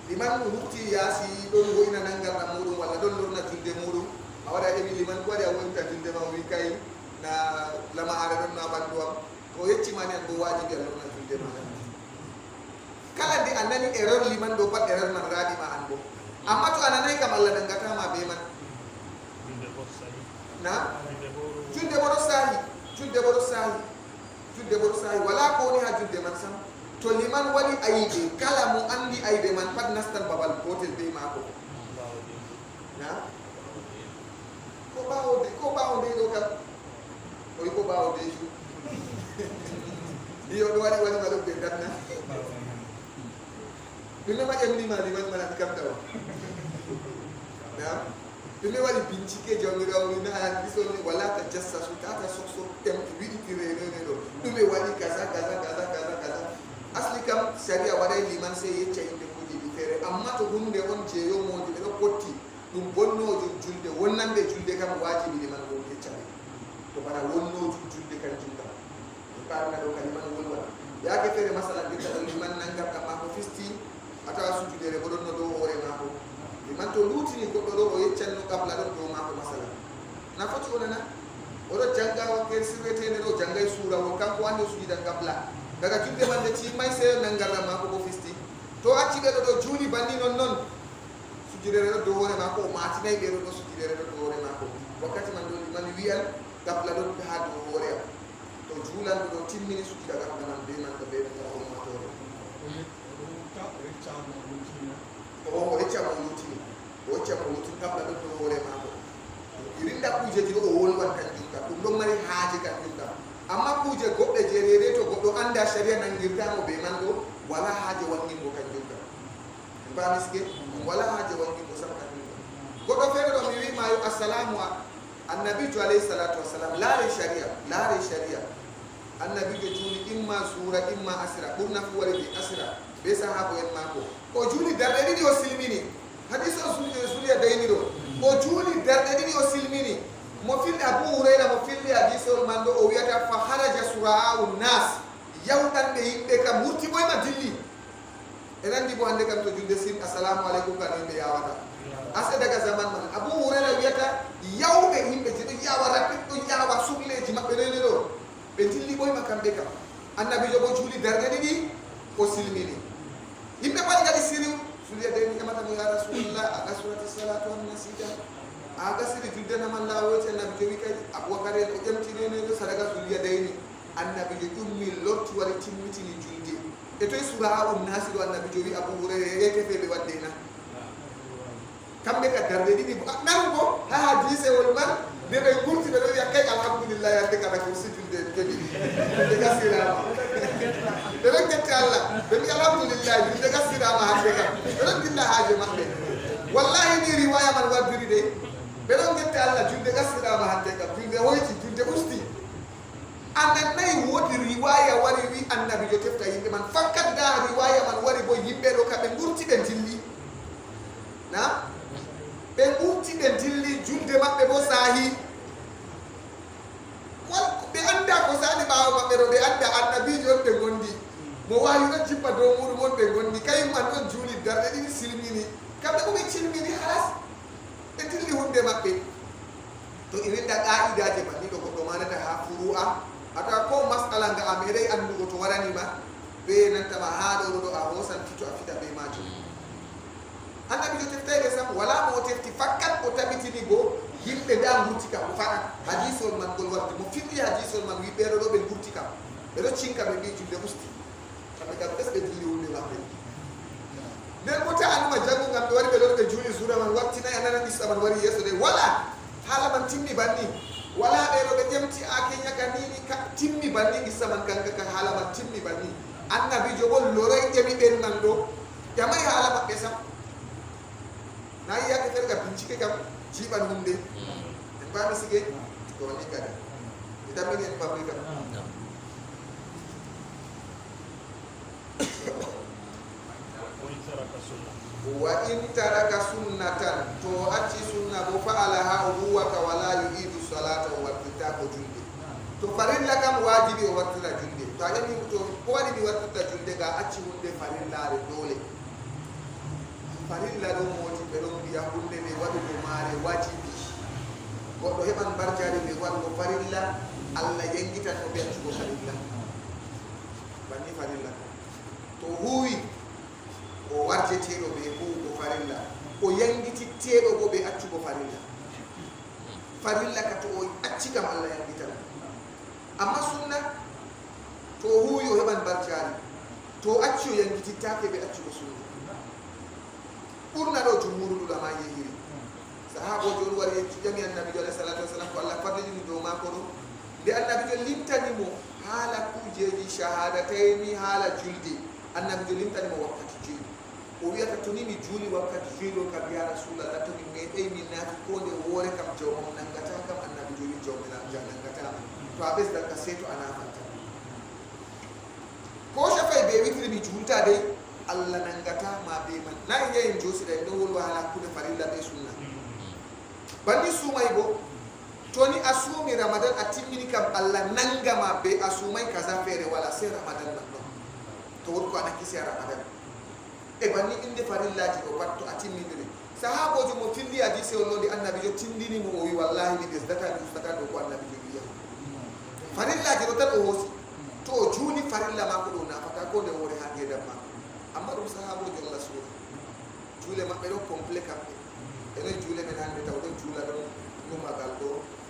liman hukti yaasi ɗon woyna nangarɗam muɗum walla ɗon lorna julde muɗum a waɗa eɓi liman ko waɗi a woynta julde ma o wi kay na lama are ɗon na ɓandu am o yeccimani an bo wajibi a lorna julde ma kala nde a nani erreur liman ɗo pat erreur man raaɗima an bo amma to a nanayi kam Allah nangatama be man na julde bo ɗo saahi wala ko woni ha julde man sam to liman waɗi aybe kala mo andi aybe man pat nastan babal gotel be mako na ko ɓawo nde ɗo kam o wi ko ɓawo nde ju iyo ɗo waɗi ma ɗum ɓe datna ɗume ma ƴemnima liman manani kam tawa na ɗume waɗi bincike jawmirawo wi na anan ɗisoni wala ta jassasu tata sokso wiɗitirenoene ɗo ɗume waɗi kaza asli kam sharia waɗay liman sey yecca yimɓe kujeji feere amma to hunde on jeeyomoji ɓe ɗo potti ɗum bonnojum julde wonnanɓe julde kam wajibi liman won yeccaɓe to bana wonnojum julde kanjum kam ɓe parna ɗo ka liman wolwa yaake feere masalan ɗitta ɗo liman nangarɗam mako fisti a tawa sujudere bo ɗon no dow hoore mako liman to lutini goɗɗo ɗo o yeccanno qabla ɗon dow mako masalan na foti onana oɗo janga wakke sirwetede ɗo janggay suurawol kanko ande sujudan qabla daga julde man nde timmay seyo nangarɗam mako bo fisti to acci ɓeɗo ɗo juuli banni non sujudere ɗo dow hoore mako o matinayi ɓeɗo ɗo sujudere ɗo dow hoore mako wakkati man ɗo liman wiyan qabla ɗon ha dow hoore am to juulanɗo ɗo timmini sujuda qabla man be man ɗo ɓe ɗo tara ummatore o reccamo lutini qabla ɗon dow hoore mako irinda kujeji ɗo o wolwan kanjum kam ɗum ɗon mari haaje kanjum kam amma kuje goɗɗe je rede to goɗɗo anda sharia nangirtamo be man ɗo wala haaje wangingo kanjum kam mbamiske wala haaje wangingo sam kanjum kam goɗɗo feere ɗo mi wimayo assalamu annabijo alayhi salatu wassalam laare sharia annabijo juuli imma suura imma asira ɓurna fu wari ɓe asira be sahabo en mako o juuli darɗe ɗiɗi o silmini hadis o suliya dayni ɗo o juuli darɗe ɗiɗi o silmini mo filli Abu Hurayra mo filli hadisol man ɗo o wiyata fa haraja sura'u nas yawɗanɓe yimɓe kam wurti ɓoyma dilli en andi bo hande kam to julde sim assalamu aleykum kam yimɓe yawata ase daga zaman man Abu Hurayra wiyata yawɓe yimɓe je ɗo yawa rapide ɗo yawa sukleji maɓɓe rene ɗo ɓe dilli ɓoyma kamɓe kam annabijo bo juuli darɗe ɗiɗi o silmini yimɓe pat gadi siriw suliya de ñamatano ya rasulullah aga surati salatu wan nasida aga siri julde naman lawoti annabijo wi kadi aboubacar o ƴamtineneɗo sadaga suliya dayni annabijo ƴummi lorti wari timmitini julde eto sura nasi do annabi jowi abu hurayra yake fe be waddena kambe ka darde didi nan ko ha hadise wol man de be gurti be do yakay alhamdulillah ya de ka ko sujudde kebi de gasira de rek gette Allah be alhamdulillah de gasira ma hande ka rek dinna haje mabbe wallahi ni riwaya man wadiri de be do gette Allah junde gasira ma hande ka junde hoyti junde usti anda nay wodi riwaya wari wi annabi jo tefta yimbe man fakkat da riwaya man wari bo yimbe do ka be gurti be dilli na be gurti be dilli junde mabbe bo sahi wal be anda ko sani baawo mabbe do be anda annabi jo be gondi mo wayu na jippa do muru mon be gondi kay man on juli darde di silmini kambe ko be silmini halas be dilli hunde mabbe to irinda qaidaje man ni do ko do manata ha furu'a ata ko masala nga amere andu to warani ma be nanta ma haado do a hosan tito afita be majo annabi jo tefte be sam wala mo tefti fakkat o tabiti ni go yimbe da mutika ko fara hadithol man gol warti mo fiti hadithol man wi be do be mutika be do cinka be bi julde musti kambe ka bes be dilli wonde ma be ne mota anuma jago ngam be wari be do be juli sura man warti na anana bisa man wari yeso de wala hala man timmi banni wala be robe jemti akenya kanini ka timmi banni gisaman kanka ka halama timmi banni annabi jobol lore jemi ben mando jamai halama besam na iya ke terga bincike kam jiban hunde en ba misige ko ni kada ita min en pabrika wa in taraka sunnatan to ati sunna bo fa'alaha huwa ka wala yu'idu salata wa waqtita ko junde to farilla kam wajibi o waqtita junde to ani to ko wadi bi waqtita junde ga ati hunde farilla re dole farilla do moti be do biya hunde ne wadi do mare wajibi ko do heban barjaade be wado farilla alla yengita to be ati ko farilla bani farilla to huwi o warte teɗo ɓe huwugo farilla o yangiti teɗo bo ɓe accugo farilla farilla ka to o acci kam allah yangitan amma sunna to o huwi o heɓan barjari to o acci o yangitittake ɓe accugo sunna ɓurna ɗo jumhurul ulama yehiri sahabojo on wari jami annabijo alayhi salatu wasalam ko allah fardini dow mako ɗo nde annabijo limtanimo haala kujeji shahadatayni haala julde annabijo limtanimo wakkati joyi o wiyata to ni mi juuli wakkati joyiɗo kam ya rasulallah to min meeɗay min naati ko nde woore kam jawmam nangata kam annabi joyi jawmina nangatama to a ɓesdan ka seeto a nafanta ko safay ɓe witiri mi juulta dey allah nangata ma be man na e yeyen joosiɗa en ɗo wolwa hala hakkude farilla ɓe sunna banni suumay bo toni a suumi ramadan a timmini kam allah nangama be a suumay kaza feere wala se ramadan man ɗon to woni ko aɗa kisi a ramadan e banni inde farillaji ɗo pat to a timminiri sahabojo mo filli hadise on ɗo nde annabijo tindini mo o wi wallahi mi ɓesdata mi ustata ɗo ko annabijo wiya farillaji ɗo tan o hoosi to o juuni farilla mako ɗo nafata ko nde woore ha ngedam mako amma ɗum sahabojo allah suura juule maɓɓe ɗo complet kamɓe enen juule men hannde taw ɗon juula ɗon numagal ɗo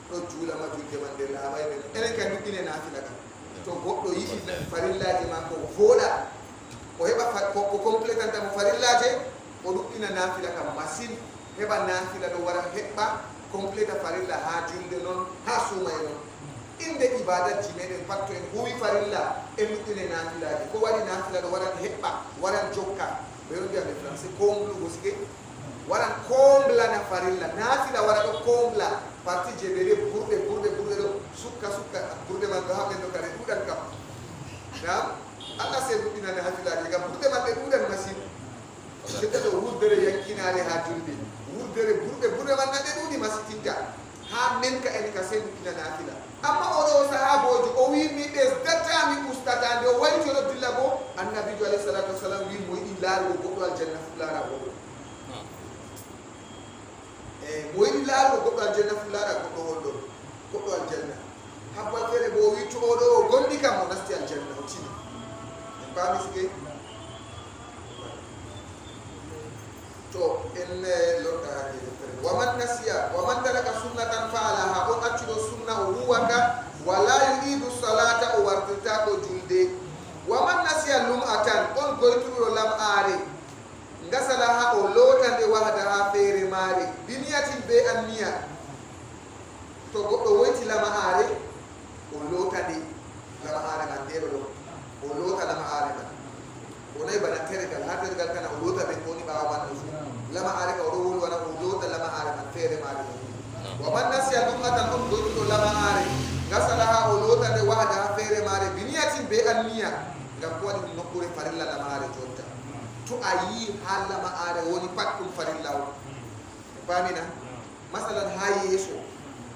ɗo juulama julde man nde laaway men enen kay nuɗɗine naafila kam to goɗɗo yiɗi farillaji mako vooɗa o heɓa ko complétanta mo farillaje o ɗuɗɗina naafila kam machine heɓa naafila ɗo wara heɓɓa compléta farilla ha julde noon ha suumay noon inde ibadatji meɗen patto en huwi farilla en ɗuɗɗine naafilaji ko waɗi naafila ɗo waran heɓɓa waran jokka ɓeɗo mbiya ɓe français comble gosike waran comblana farilla naafila wara ɗo combla parti je ɓe wi ɓurɗe ɗo sukka ɓurɗe man ɗo haɓen ɗo kare ɗuɗan kam nam allah se ɗuɗɗina naafilaji gam ɓurɗe man ɓe ɗuɗan machine jotta ɗo wurdere yankinare ha julde wurdere ɓurɗe man ɗaɗe ɗuɗi masitinta ha men ka en ka se ɗuɗɗina naafila amma oɗo sahabojo o wi mi ɓesdata mi ustata nde o wari toɗo dilla bo annabijo alayhi salatu wasalam wi mo yiɗi laarugo goɗɗo aljanna fu laara goɗɗo mo yiɗi laarugo goɗɗo aljanna fu laara goɗɗo holɗo goɗɗo aljanna habbal feere bo o wi to oɗo o gonɗi kam o nasti aljanna o tini en paami sike to en loɗɗa hade deftere waman nasiya waman taraka sunnatan faalaha on accuɗo sunna o huwaka wala yu'idu salata o wartirta ko julde waman nasiya nasiya lum'atan on goytuɗo lam'aare ngasala ha o lootande wahda ha feere maare biniyatin be anniya to goɗɗo woyti lam'aare o lootande lam'aare man ndeɗo ɗo o loota lam'aare man o nayi bana tergal ha tergal kana o loota ɓe koni ɓawa man o fu lam'aare ka oɗo wolwana o loota lam'aare man feere maare wa man nasiya lum'atan on goytuɗo lam'aare ngasala ha o lootande wahda ha feere maare biniyatin be anniya ngam ko waɗi ɗum nokkure farilla lam'aare jonta to a yi ha lam'aare woni pat ɗum farilla o famina masalan ha yeeso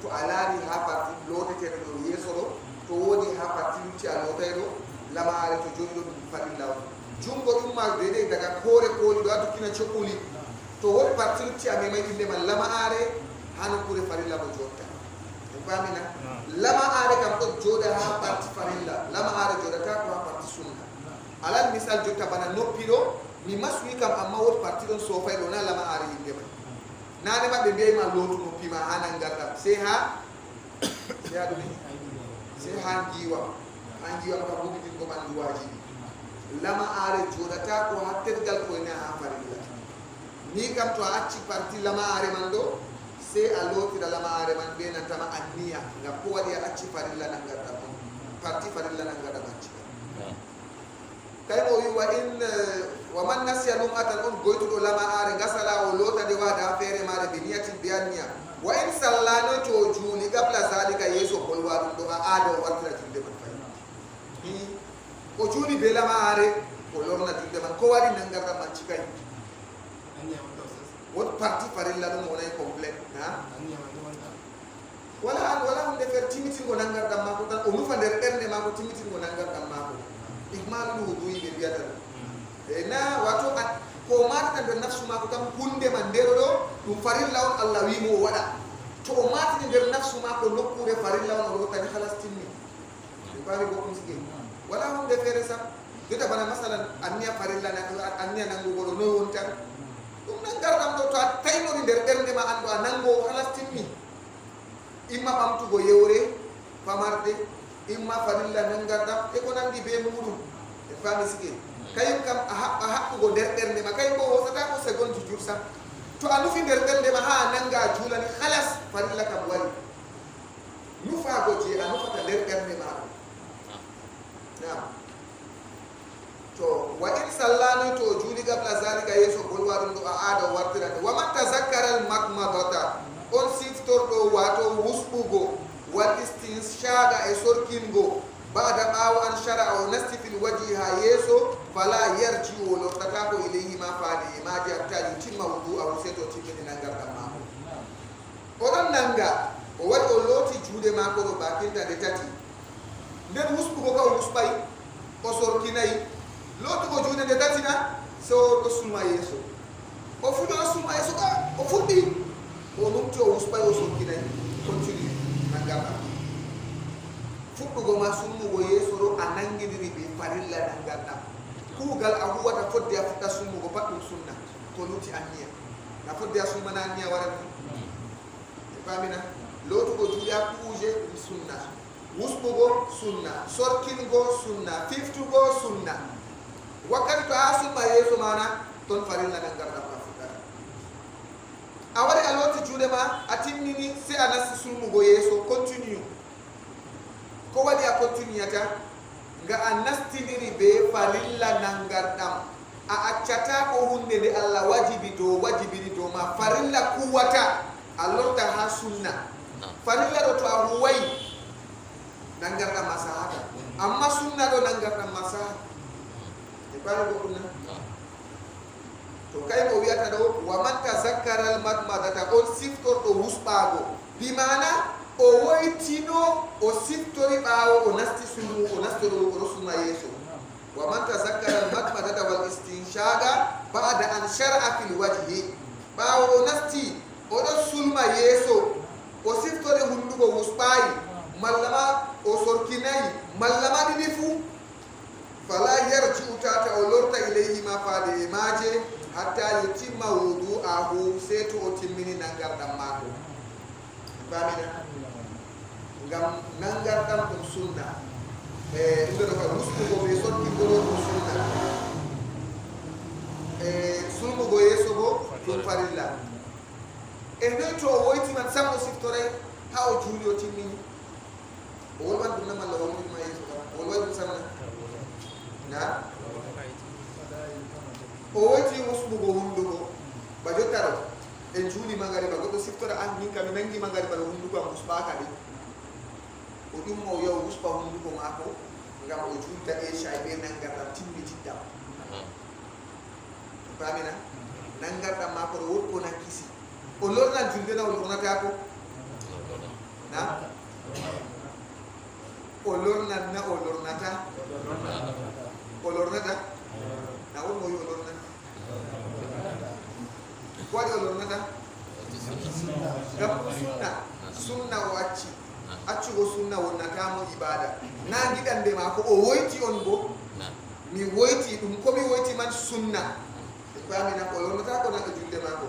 to a laari ha parti looteteɗo ɗo yeeso ɗo to woni ha parti lutti a lootay ɗo lam'aare to joni ɗo ɗum farilla o jungo ɗumma deydey daga koore kooli ɗo a dukkina cokkuli to woni parti lutti a memay inde man lam'aare ha nokkure farilla mo jonta famina lam'aare kam ɗo jooɗa ha parti farilla lam'aare jooɗata ko ha parti sunna alal misal jotta bana noppi ɗo mi maswi kam amma wot parti ɗon sofay ɗo na lam'aare yimɓe man nane maɓɓe mbiyayma lootu noppima ha nangarɗam sey ha ɗumi sey ha giwam kam huɓiɗingo ɓanduwaji ɗi lam'aare jooɗata ko ha tergal koyne ha farilla ni kam to a acci parti lam'aare man ɗo sey a lootira lam'aare man be nantama anniya ngam ko waɗi a acci farilla nangarɗam on parti farilla nangarɗam acci kay mo wi wa man nasiya lum'atan on goytuɗo lam'aare ngasala o lootande wahda ha feere maare be niyatin be anniya wa in sallano to o juuli qabla zalika yeeso bolwa ɗum ɗo a aada o wartira julde man fayi o juuli be lam'aare o lorna julde man ko waɗi nangarɗam man cikay wot parti farilla ɗum wonayi complet wala hunde feere timmitingo nangarɗam maako tan o nufa nder ɓernde maako timmitingo nangarɗam maako ihmalu wudu'i ɓe mbiyata ɗum na wato ko matata nder nafsu maako tan hunde man ndero ɗo ɗum farilla on Allah wimo o waɗa to o matini nder nafsu maako nokkure farilla on o lottani halas timmi ɓe mbawi goɗɗum sigi wala hunde feere sam jotta bana masalan anniya farilla anniya nangugo ɗo noy woni tan ɗum nangarɗam ɗo to a taynori nder ɓernde ma andu a nango halas timmi imma ɓamtugo yewre famarde imma farilla nangarɗam e ko nandi be muɗum e fami sigi kayum kam a haɓɓugo nder ɓernde ma kayum bo wosata ko seconde jur sam to a nufi nder ɓernde ma ha a nanga a juulani halas farilla kam wari nufago je a nufata nder ɓernde ma ɗum nam to wa in sallani to o juuli gabla zalika yeeso bolwa ɗum ɗo a aada o wartirande wa man tazakkara al makmadata on siftorɗo wato wusɓugo wal istinshada e sorkingo bada ɓaawo an shara o nasti fil waji ha yeeso fala yarji o lortata ko ilayhi ma faade e maaji hatta yutimma wudu aw seto timmini nangarɗam maako oɗon nanga o waɗi o looti juuɗe maako ɗo bakintande tati nden wusɓugo ka o wusɓay o sorkinayi lootugo juuɗe nde tati na so ɗo sulma yeeso o fuɗi o sulma yeeso ka o fuɗɗi o numti o wusɓay o sorkinayi continue nangarɗam fuɗɗugo ma summugo yeeso ɗo a nangidiri ɓe farilla nangarɗam kuugal a huwata fodde a fuɗɗa summugo pat ɗum sunna to lutti anniya na fodde a summana anniya warat e famina lootugo juuɗe a kuuje ɗum sunna wusɓugo sunna sorkingo sunna fiftugo sunna wakkati to a summa yeeso mana ton farilla nangarɗam a fuɗɗata a waɗi a looti juuɗe ma a timmini se a nasti summugo yeeso continue ko waɗi a continuata nga a nastidiri be farilla nangarɗam a accata ko hunde nde Allah wajibiri dow ma farilla kuwata a lorta ha sunna farilla ɗo to a huwayi nangarɗam ma sahata amma sunna ɗo nangarɗam ma sahata e ɓaɗo goɗɗum na to kay mo wiyata ɗo wa man tazakkara al madmadata on siftorɗo wusɓago bi mana o woytino o siftori ɓaawo o nasti sumu o nastoro oɗo suma yeeso wa man tazakkara al madmadata wal istinshada ba'da an shar'a fil wajhi ɓaawo o nasti oɗo sulma yeeso o siftori hundugo wusɓayi mallama o sorkinayi mallama ɗiɗi fuu fala yarji'u tata o lorta ilayhi ma faade e maaje hatta yutimma wudu'ahu sey to o timmini nangarɗam maako famina ngam nangarɗam ɗum sunna ɗum ɗo ka wusɗugo ɓe sottigoro ɗum sunna sulmugo yeeso bo ɗum farilla e noy to o woytiman sam o siftoray ha o juuli o timmini o wolwan ɗum na malla wonɗima yeeso kam o wolway ɗum samna na o woyti wusɓugo hundugo ba jotta ɗo en juuli magariba goɗɗo siftora an min kam mi nangi magariba ɗo hundugo am wusɓaka de o ɗumma o yaw wusɓa hundugo maako ngam o julta esha ɓe nangarɗam timmitiɗɗam famina nangarɗam maako ɗo wotko nakkisi o lornan julde na o lornatako na o lornan na o lornata o lornata na won moyi o lornata ko waɗi o lornata ngam sunna o accugo sunna wonnatamo ibada na giɗande maako o woyti on bo mi woyti ɗum komi woyti man sunna famina ko lornata ko naga julde maako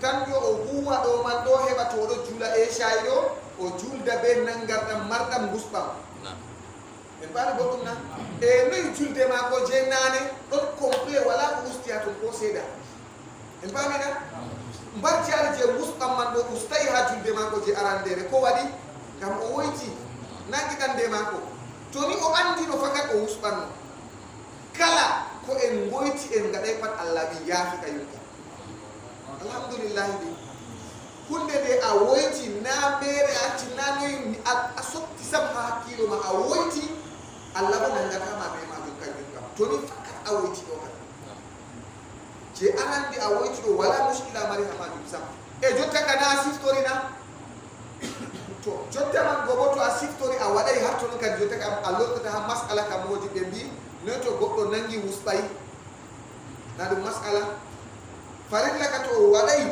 tan yo o huwa ɗo man ɗo heɓa to oɗo juula eshayi ɗo o julda be nangarɗam marɗam gusɓam en paami goɗɗum na e noyi julde maako je nane ɗon complet wala ko ustiya ton ko seeɗa en paamina mbarjari je gusɓam man ɗo ustayi ha julde maako je arandere ko waɗi ngam o woyti nangiɗande maako to ni o andino fakat o wusɓanno kala ko en goyti en gaɗay pat Allah wi yaafi ka yumka alhamdulillahi ɗi hunde nde a woyti na mere acci na noyi a sotti sam ha hakkilo ma a woyti Allah bo nangatama be majum kañum kam to ni fakat a woyti ɗo kan je arandi a woyti ɗo wala muskila mari ha majum sam e jotta kana a siftorina to jotta man gobo to a siftori a waɗay har toon kadi jotta kam a lottata ha masala kam woodi ɓe mbi noy to goɗɗo nangi wusɓay na ɗum masala farilla ka to o waɗay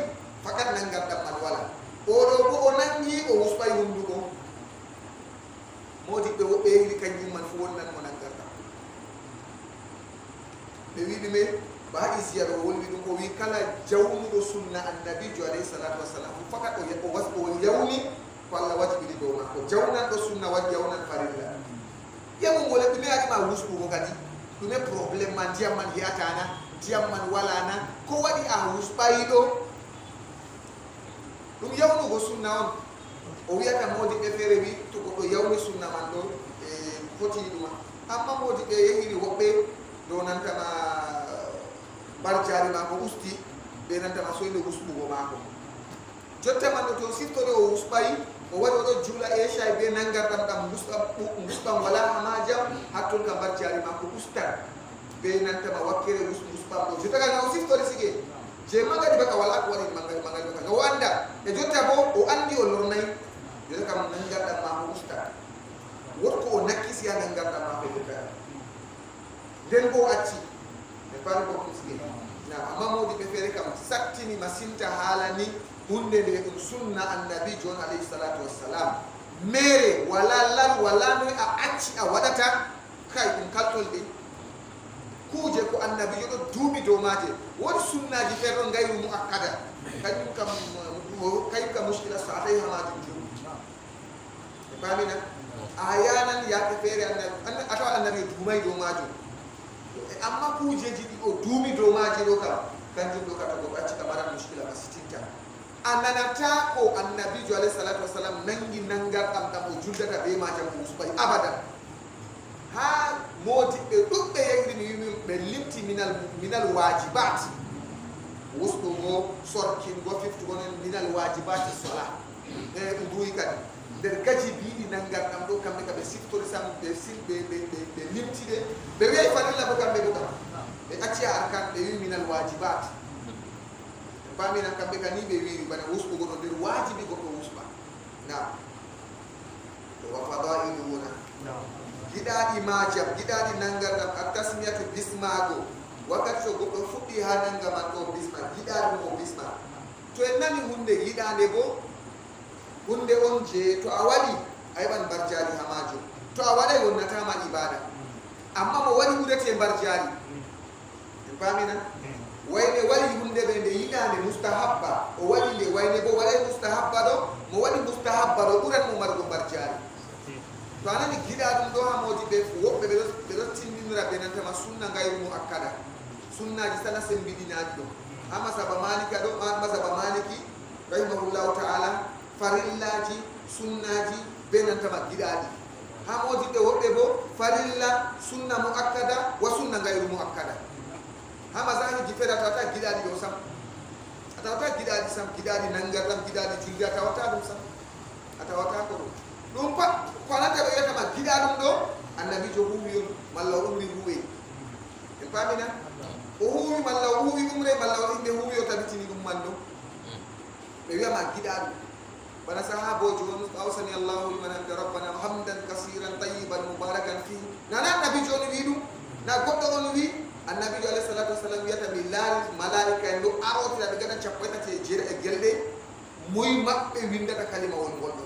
fakat nangarɗam man wala oɗo bo o nangi o wusɓay hundugo modiɓɓe woɓɓe yehiri kañum man fu wonnan mo nangarɗam ɓe wi ɗume ba isiya ɗo wolwi ɗum o wi kala jawnuɗo sunna annabijo alayhi salatu wassalam fu fakat o yawni ko Allah wajiɓiɗi dow makko jawnanɗo sunna waɗi yawnan farilla yamum wala ɗume aɗima wusɓugo kadi ɗume probléme ma ndiyam man hiyatana ndiyam man walana ko waɗi a wusɓayi ɗo ɗum yawnugo sunna on o wiyata modiɓɓe feere wi to goɗɗo yawni sunna man ɗo e foti ɗuma amma modiɓɓe yehiri woɓɓe dow nantama barjari mako usti ɓe nantama soyde wusɓugo mako jotta man ɗo to siftore o wusɓayi o waɗi oɗo juula eshay be nangarɗam ɗam gusɓam wala hamajam hatton ka barjari mako ustan be nantama wakkere wusɓam ɗo jotta kaga o siftore sige je magadi baka wala ko waɗi magadi baka o anda e jotta bo o andi o lornayi jotta kam nangarɗam mako usta wotko o nakkisi ha nangarɗam mako jotta nden bo o acci e pari ko ɗum sige na amma mawɗi ɓe feere kam saktini masinta haalani hunde nde ɗum sunna annabi jon alayhi salatu wassalam mere wala lal wala noy a acci a waɗata kay ɗum kaltol ɗi kuje ko annabi jo ɗo duuɓi dow maje woni sunnaji feere ɗon gayru mu akkada kañum kam muskila so a tawi ha majum jum e famina a yanan yaake feere annabi a tawa annabi duumay dow majum amma kujeji ɗi o duumi dow maji ɗo kam kanjum ɗo kata goɗɗo acci kam aran muskila ma sitinta a nanata ko annabijo alayhi salatu wassalam nangi nangarɗam ɗam o juldata be majam o wusɓay abadan ha modiɓɓe ɗuɓɓe yehri mi wimi ɓe limti minal wajibat wusɗugo sorkingo fiftugo nen minal wajibati sola e ɗum duyi kadi nder gaji biɗi nangarɗam ɗo kamɓe ka ɓe siftori sam ɓe limtiɗe ɓe wiyay farilla bo kamɓe bo kam ɓe acci a arkan ɓe wi minal wajibat faminan kamɓe ka ni ɓe wiri bana wusɓugo ɗo nder wajibi goɗɗo wusɓa na wa fadailuhuna giɗaɗi majam giɗaɗi nangarɗam a tasmiyatu bismago wakkati to goɗɗo fuɗɗi ha nanga man ɗo bisma giɗaɗi mo bisma to en nani hunde yiɗande bo hunde on je to a waɗi a heɓan barjari ha majum to a waɗay wonnatama ibada amma mo waɗi wurete barjari en famina wayne wari hunde ɓe nde yiɗande mustahabba o waɗi nde wayne bo waɗay mustahabba ɗo mo waɗi mustahabba ɗo ɓuran mo margo barjari to anani giɗa ɗum ɗo ha modi ɓe woɓɓe sunnaji sana sembidinaji ɗum ha masaba malika ɗo masaba maliki rahimahullahu taala farillaji sunnaji be nantama giɗaɗi ha modiɓɓe woɓɓe bo farilla sunna mo akkada wa sunna gayru mo akkada ha masahiji fere a tawata giɗaɗi ɗo sam a tawata giɗaɗi sam giɗaɗi nangarɗam giɗaɗi julde a tawata ɗum sam a tawata ko ɗum ɗum pat ko ananta ɓe wiyatama giɗa ɗum ɗo annabijo huwiyon malla o umri huwe en pamina o huwi malla o huwi umre malla o himɓe huwi o tabitini ɗum man ɗo ɓe wiyama giɗa ɗum bana sahabojo won awsani allahu liman hamida rabbana hamdan kasiran tayyiban mubarakan fihi nana annabijo on wi ɗum na goɗɗo on wi annabijo alayhi salatu wasalam wiyata mi laari malaika en ɗo arotira ɓe gaɗa 1 e gelɗe moy maɓɓe windata kalima won gonɗo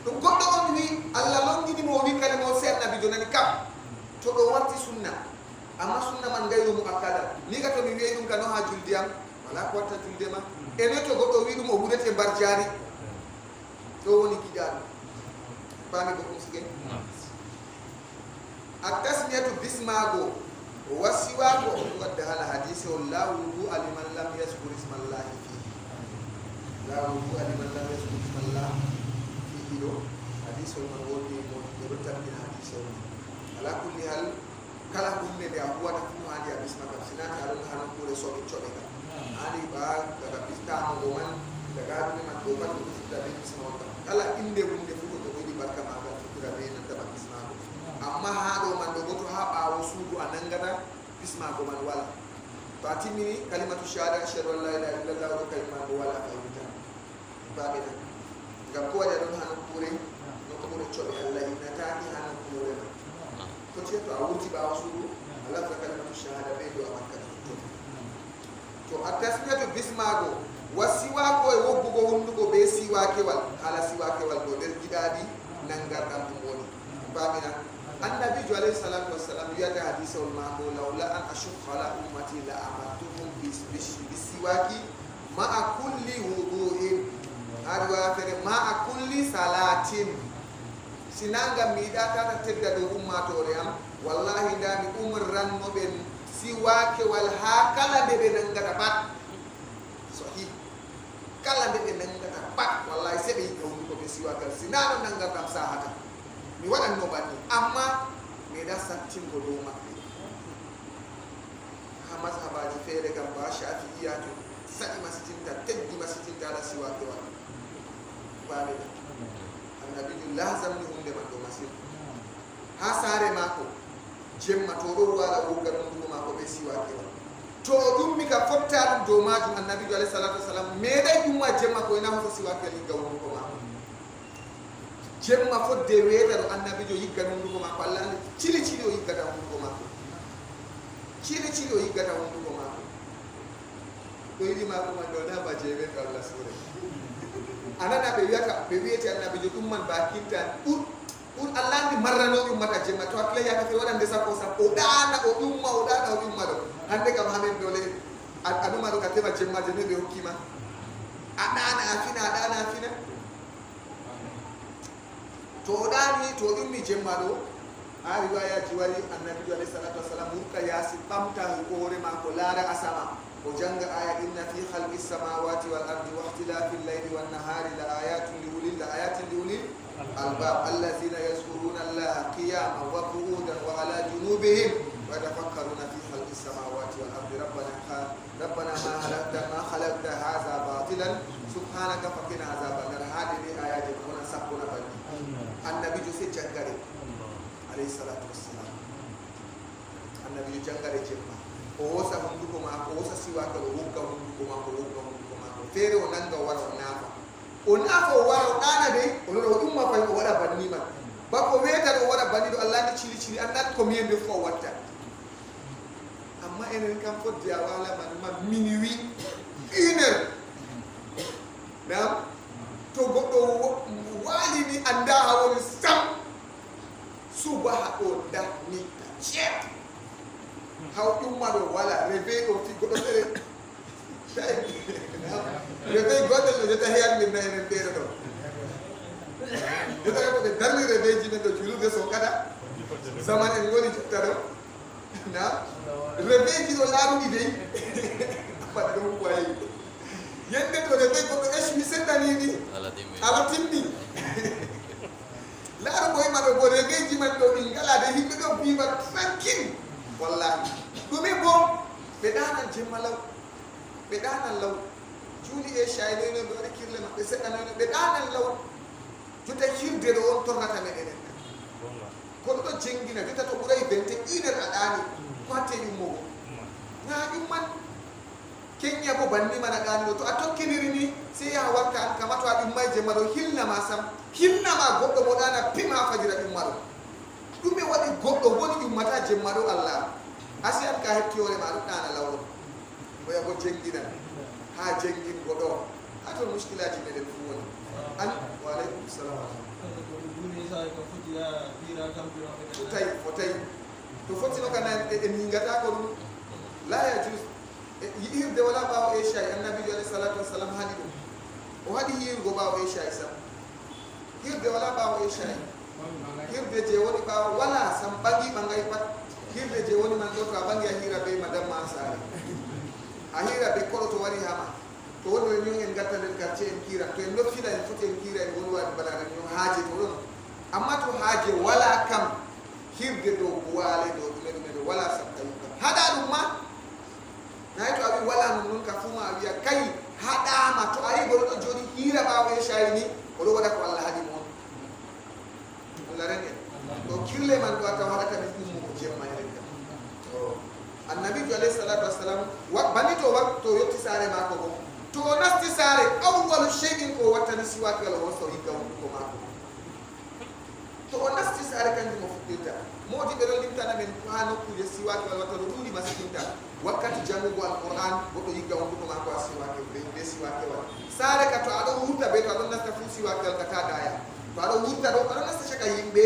ɗum goɗɗo on wi allah longidimo o wi kalima o se annabijo nani kam to ɗo warti sunna amma sunna man gayru mo akkada ni ka to mi wiyi ɗum kano ha juldiyam wala ko watta julde ma ene to goɗɗo wi ɗum o huɗete mbar jaari ɗo woni giɗaɗo fami ko ɗum sigen attasmiyatu bismago wasiwako wadde hala hadise o la wudu'a liman lam yaskur ismallahi fihi la wudu'a liman lam yaskur ismallah fihi ɗo hadise o man woni mo ɗo tabbina hadise o ala kulli hal kala hunde nde a huwata fu handi a bisma kam sinati aɗon ha nokkure soɓe coɓe kam hani ba daga bistama go man daga aɗume man ɗo pat ɗo fuɗɗa be bisma on kam kala inde hunde fu to woɗi barka magal fuɗɗira be nantama bismago amma ha ɗo man ɗo goto ha ɓawo suudu a nangata bismago man wala to a timmini kalimatu shahada ashhadu an la ilaha illallah ɗo kaliman ɗo wala fayita baɓeɗa ngam ko waɗi aɗon ha nokkure coɓe allah innataki ha nokkure man to a wurti ɓawo suudu a lafta kalimatu shahada ɓe ɗo a makkata to a tasmiyatu bismago wa siwako e woggugo hundugo be siwakewal hala siwakewal ɗo nder giɗaɗi nangarɗam ɗum woni bamina annabijo alayhi salatu wassalam wiyata hadisewol mako lawla an ashukka ala ummati la amartuhum bisiwaki ma'a kulli wudu'in ha riwaya fere ma'a kulli salatin sinanga mi yiɗa tata tedda ɗo ummatore am wallahi nda mi umrannoɓen siwakewal ha kala nde ɓe nangata pat sahi kala nde ɓe nangata pat wallahi se ɓe yiɗa hunduko ɓe siwakal sinano nangartam sahata mi waɗanno banni amma meɗa sattingo dow maɓɓe ha mashabaji feere kam ba shafi'iyajo saɗi masitinta teddi masitinta ala siwakewal baɓeɗa annabijo lasamni hunde man ɗo masin ha saare mako jemma to ɗo wala woggal hunduko mako ɓe siwakewal to ɗummi ka fotta ɗum dow majum annabijo alayhi salatu wasalam meeɗay ɗumma jemma ko ena hoto siwakewal yigga hunduko mako jemma fodde weeta ɗo annabijo yigga hunduko mako allah andi cili cili o yiggata hunduko mako cili cili o yiggata hunduko mako ɗo yiɗi mako man ɗo naba jeemen ɗo allah suure anana ɓe wiyata ɓe wiyete annabijo ɗum man bakintan ɓur allah andi marrano ummata jemma to hakkile yaka fe waɗande sappo sappo o ɗana o ɗumma o ɗana o ɗumma ɗo hande kam hamen dole a ɗuma ɗo ka teɓa jemmaje no ɓe hokkima a ɗana a fina a ɗana a fina to o ɗani to o ɗummi jemma ɗo ha riwayaji wari annabijo alayhi salatu wassalam hurka yaasi ɓamta hoore mako laara asama o janga aya inna fi halqi samawati wal ardi wa ihtilafi llayli wan nahari la ayatin li ulil albab allazina yazkuruna allaha qiyaman wa qu'udan wa ala junubihim wa yatafakkaruna fi halqi samawati wal ardi rabbana ma khalaqta hadha batilan subhanaka faqina azaban nar hadi ni ayaji kona sakkuna bani annabijo se jangare alayhi salatu wassalam annabijo jangare jemma o wosa hunduko mako o wosa siwaka o wogga hunduko mako feere o nanga o wara o naafa o wara o ɗana dey o lora o ɗumma fay o waɗa banni man bako weeta ɗo waɗa banni ɗo allah ni cili cili anndat ko miyende fo o watta amma enen kam fodde a wala man minuit 1 heure nam to goɗɗo walini anda ha woni sam subaha ɗo darnita ceet haw ɗumma ɗo wala réveil ɗo fi goɗɗo tere réveil gotel no jetta heyanmin na enen ɓeeɗo ɗo jetta ko ɓe darni réveil ji men ɗo julurde so kada zaman en woni jotta ɗo na reveji do laru idei pada do way yende to reve ko esh mi sedani ni ala timmi laru boy ma do reveji man do ngala de himbe do biwa tranquille wallahi dumi bo bedana jemmalaw bedana law juli e shayde no do kirle ma be sedana no bedana law juta hirde do on tornata meden ko do jengina juta to buray 21 adani kwate yumo na yumman kenya ko banni mana gani to atokkiniri ni sai ya warka kama to abin mai jemaro hilna ma sam hilna ma goddo modana pima fajira dum maro dume wadi goddo woni dum mata jemaro Allah asian ka hettiyore ma dana lawo bo ya ko jengina ha jengin godo ato mushkilaji meden fu woni an wa alaikum salam fotai to foti no kana e mingata ko la ya juz yirde wala bawo e shay annabi sallallahu alaihi wasallam hadido o hadi yirgo bawo e shay sam yirde wala bawo e shay yirde je woni bawo wala sam bagi bangai pat yirde je woni man do ka bangi ahira be madam masare ahira be ko to wari hama to wono ñu en gatta den quartier en kira to en do fila en foti en kira en woni wadi balaga ñu haaje to don amma to haaje wala kam hirde do buwale do ɗume wala sakka yimɓe haɗa ɗum ma nayi to awi wala nun ka fuma a wiya kay haɗama to ari goɗo ɗo jooɗi hiira ɓawo e shayi ni oɗo waɗa ko Allah haɗi moon Allah renen to kirle man ɗo a taw haɗata min ummuko jemma e ren kam annabijo alayhi salatu wassalam bani to yetti saare mako go to o nasti saare awwalu shay'in ko wattani siwaki wala o so higga ko mako to o nasti saare kanjum o fuɗɗirta modi ɓe ɗon limtana men ha nokkuje siwaki walla watta ɗo ɗuuɗi masikinta wakkati jangugo alquran goɗɗo yigga wonduko ma ko a siwake be siwake wal saare ka to aɗon wurta be to aɗon nasta fu siwake wal ka ta daya to aɗon wurta ɗo aɗon nasta caka yimɓe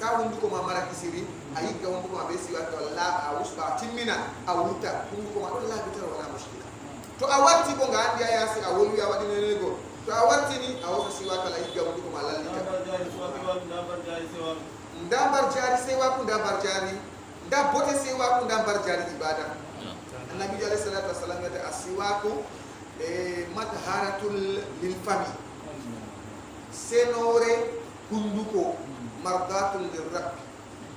ka hunduko ma mara kisiri a yigga wonduko ma be siwake wal la a wusɓa a timmina a wurta hunduko ma ɗon laabitara wala muskila to a warti bo nga andi a yaasi a wolwi a waɗi nenego to a wartini a wosa siwake wal a yigga wonduko ma lallita ndambar jari sewaku ndambar jari nda bote sewaku ndambar jari ibada annabi alayhi salatu wassalam yata asiwaku madharatul lil fami senore hunduko mardatul lirab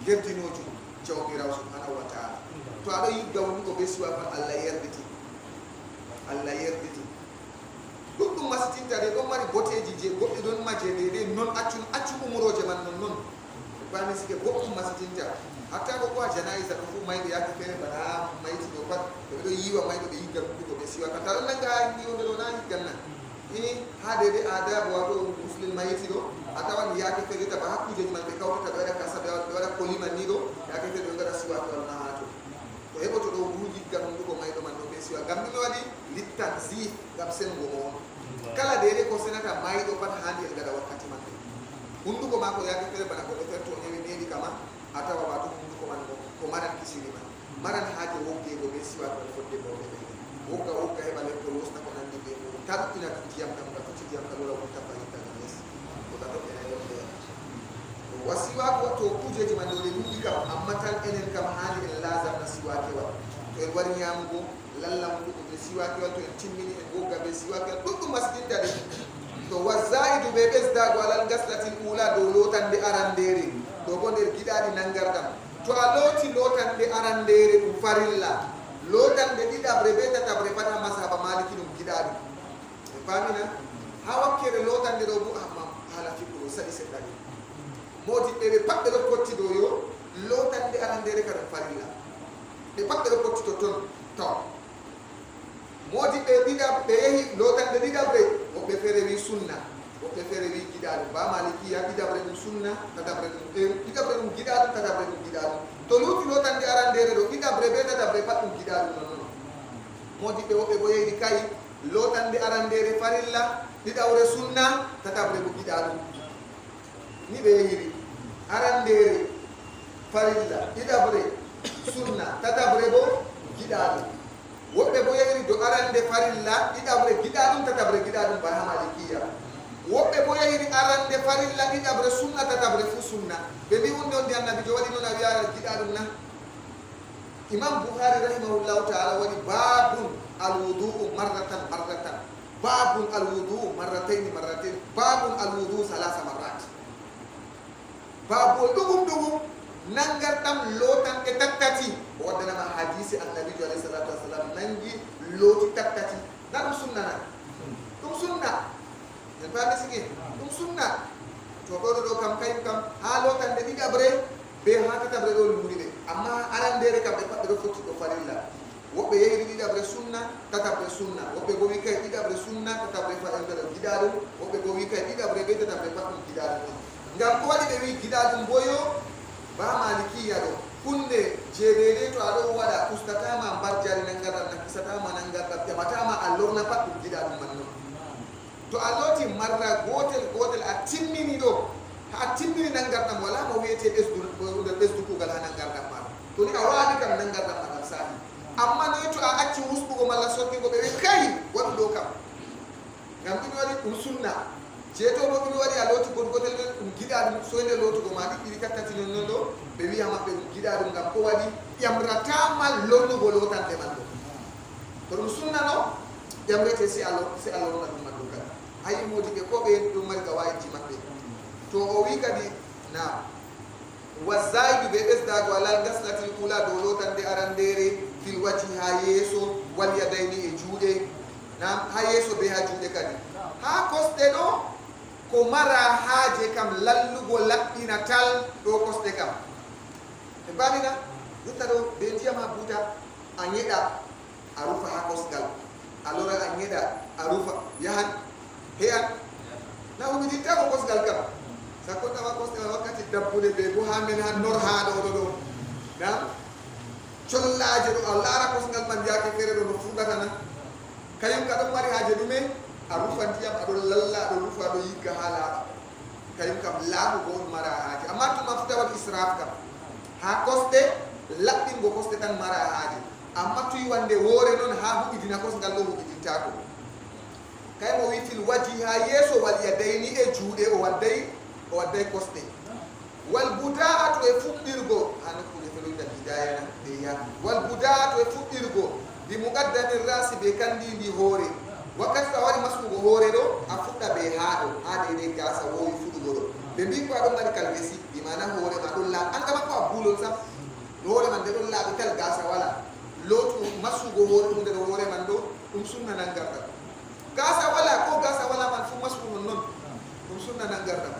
gerdinoju jawmiraw subhanahu wa ta'ala to aɗo yigga hunduko be siwaku Allah yerditi ɗum masitinta de ɗon mari boteji je goɗɗi ɗon majede de non accu umuroje man non bani sike boɗɗum masitinta hatta ko ko janaisa ɗo fu mayɓe yake fere bana mayti ɗo pat ɓeɗo yiwa mayɓe ɓe yiggal ɗuɗo ɓe siwa kata ɗon nanga yiwde ɗo na yiggal na ini ha dede adabu wato muslim mayti ɗo a tawan yake fere taba hakkujeji man ɓe kawtata ɓe waɗa kasa ɓe waɗa koliman ni ɗo yake fere ɓe gaɗa siwa to na ha to to heɓoto ɗo hu yiggal ɗum ɗuko mayɗo man ɗo ɓe siwa gam ɗume waɗi littanzih gam sengo mo on kala dede ko senata mayɗo pat handi en gaɗa wakkati man ɗe hunduko ma ko yake fere bana goɗɗo fere to newi kama a tawa wato hunduko man ko maran kisiri man maran haaje woggego ɓe siwako e fodde mawɓe ɓe wogga heɓa leppol wosna ko nandi ɓe mum taɗɗina ɗum ndiyam kam ga futti ndiyam kam wala won tappa yittaga les oɗa ɗoɓɓena yonde wa siwako to kujeji man ɗo ɗe ɗuɗɗi kam amma tan enen kam haali en lasarna siwakewal to en wari ñamugo lallamuɗuko ɓe siwakewal to en timmini en wogga ɓe siwakewal ɗuɗɗum masdinta ɗe to wazaidu be ɓesdago alal gaslatil ula dow lotande arandere ɗo bo nder giɗaɗi nangarɗam to a looti lotande arandere ɗum farilla lotande ɗiɗabre be tatabre pat ha masaba maliki ɗum giɗaɗum e famina ha wakkere lotande ɗo bo amma hala fikkuɗo saɗi seɗɗani modiɓɓe ɓe pat ɓe ɗo potti dow yo lotande arandere ka ɗum farilla ɓe pat ɓe ɗo potti to ton to modiɓɓe ɓe yehi lotande ɗiɗabre woɓɓe feere wi sunna woɓɓe feere wi giɗaɗum ba malikiya ɗiɗabre ɗum sunna tatabre ɗum ɗiɗabre ɗum giɗaɗum tatabre ɗum giɗaɗum to luuti lotande arandere ɗo ɗiɗabre be tatabre pat ɗum giɗaɗum non modiɓɓe woɓɓe bo yeyri kay lotande arandere farilla ɗiɗawre sunna tatabre bo giɗaɗum ni ɓe yehiri arandere farilla ɗiɗabre sunna tatabre bo giɗaɗum woɓɓe bo yehiri do arande farilla ɗiɗabre giɗaɗum tatabre giɗaɗum ba ha malikiya woɓɓe bo yehiri arande farilla ɗiɗabre sunna tatabre fu sunna ɓe mbi hunde on ndi annabi jo waɗi noon a wiya giɗaɗum na imam bukhari rahimahullahu ta'ala wani babun alwudu marratan babun alwudu marratayn babun alwudu salasa marrat babu dugum nangartam lotan ke takkati wadana ma hadisi annabi sallallahu alaihi wasallam nangi loti takkati dan sunna en faami sigi dum sunna to do kam kay kam ha lotan de diga bre be ha ta bre do lumuri amma arandere kam be faddo foti do farilla woɓɓe yeyri ɗiɗaɓre sunna tataɓre sunna woɓɓe go wi kay ɗiɗaɓre sunna tataɓre faɗandere giɗaɗum woɓɓe go wi kay ɗiɗaɓre ɓe tataɓre faɗɗum giɗaɗum ngam ko waɗi ɓe wi giɗaɗum boyo ba malikiya ɗo hunde jeɗeɗe to aɗo waɗa ustatama mbar jari nangarɗam nakkisatama nangarɗam tematama a lorna pat ɗum giɗaɗum man noon to a loti marra gotel a timmini ɗo ha timmini nangarɗam wala mo wiyete ɓesdu kugal ha nangarɗam maɗa to ni a waɗi kam nangarɗam maɗam sahi amma noy to a acci husɓugo malla sokkigo ɓe wi kay waɗu ɗo kam ngam ɗum waɗi ɗum sunna jeetoɗo ɗum waɗi a looti gotel ɗen ɗum giɗa ɗum soyde lootugo ma ɗiɗɗiɗi tattati non noon ɗo ɓe wiya maɓɓe ɗum giɗa ɗum ngam ko waɗi ƴamratama lornugo lotande man ɗo to ɗum sunna no ƴamrete si a lorna ɗum man ɗo kadi hayi modi ɓe ko ɓe ɗum mari ga wayiji maɓɓe to o wi kadi na wazaidu ɓe ɓesdago alal gaslatil ula dow lotande arandere fil wati ha yeeso wal yadayni e juuɗe nam ha yeeso be ha juuɗe kadi ha kosɗe ɗo ko mara haaje kam lallugo laɓɓina tal ɗo kosɗe kam ɓe mbamina jotta ɗo ɓe ndiyam ha buuta a ñeɗa a rufa ha kosgal a lora a ñeɗa a rufa yahan heyan na humidinta ko kosgal kam sakko tawa kosɗe wakkati dabbude ɓe bo ha men ha nor ha ɗo ɗo nam collaje ɗo a laara kosgal man yaake feere ɗo no fuɗata nan kañum ka ɗon mari haaje ɗume a rufa ndiyam aɗon lalla aɗo rufa aɗo yigga ha laaɓa kañum kam laaɓugo on mara haaje amma tuma fu tawat israf kam ha kosɗe laɓɓingo kosɗe tan mara haaje amma tuy wande woore noon ha huɓidina kosgal ɗo huɓidintako kay mo wi fil waji ha yeeso wal yadayni e juuɗe o wadday kosɗe wal buda'atu e fuɗɗirgo ha nokkude feloyta hidayana ɓe ya wal buda'atu e fuɗɗirgo bi muqaddamir rasi ɓe kandidi hoore wakkati to a waɗi maskugo hoore ɗo a fuɗɗa ɓe ha ɗo ha deydey gasa wowi fuɗugo ɗo ɓe mbi ko aɗon mari calvesi ɗi mana hoore ma ɗon laaɓi an kama ko a buulol sam hoore man nde ɗon laaɓi tal gasa wala lootu maskugo hoore ɗum nde ɗo hoore man ɗo ɗum sunna nangarɗam gasa wala ko gasa wala man fu maskugo non ɗum sunna nangarɗam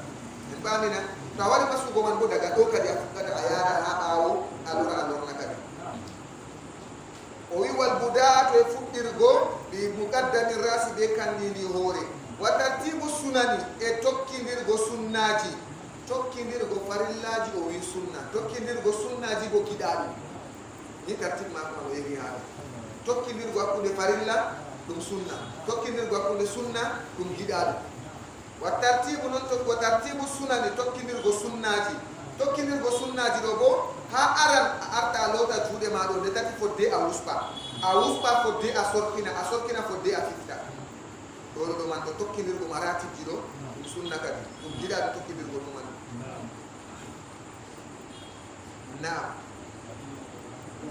en ɓamina to a waɗi maskugo man bo daga ɗo kadi a fuɗɗata a yaada ha ɓaawo a lorna kadi o wi wal buda'atu e fuɗɗirgo bi muqaddami rasi ɓe kandidi hoore wa tartibu sunani e tokkidirgo sunnaji tokkidirgo farillaji o wi sunna tokkidirgo sunnaji bo giɗaɗum ni tartib mako no yehi haala tokkidirgo hakkude farilla ɗum sunna tokkidirgo hakkude sunna ɗum giɗaɗum wa tartibu noon wa tartibu sunani tokkidirgo sunnaji ɗo bo ha aran a arta a loota juuɗe ma ɗo nde tati fodde a wuspa fodde a sorkina fodde a fifta ɗo man ɗo tokkidirgo maratibji ɗo ɗum sunna kadi ɗum giɗaɗo tokkidirgo ɗuman naam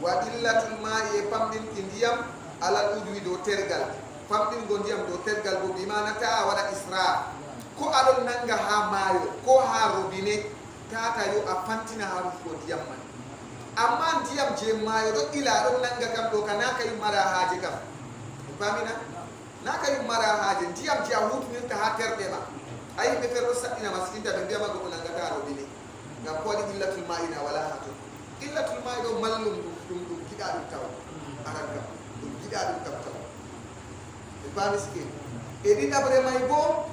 wa illatul ma'i e pamɗinki ndiyam alal udwi dow tergal famɗingo ndiyam dow tergal bo bimana ta a waɗa israf ko aɗon nanga ha maayo ko ha robinet tata yo a fantina ha rufugo ndiyam man amma ndiyam je maayo ɗo ila ɗon nanga kam ɗo ka na kayum mara haaje kam famina na kayum mara haaje ndiyam je a hutinirta ha terɗe ma a yimɓe feere ɗo saɗɗina masinta ɓe mbiyama go ɗo nangata robinet ngam ko waɗi illatul ma'ina wala ha ton illatul ma'i ɗo mallum ɗum giɗa ɗum taw aran kam ɗum giɗa ɗum taw ɓe fami sike e ɗiɗaɓre may bo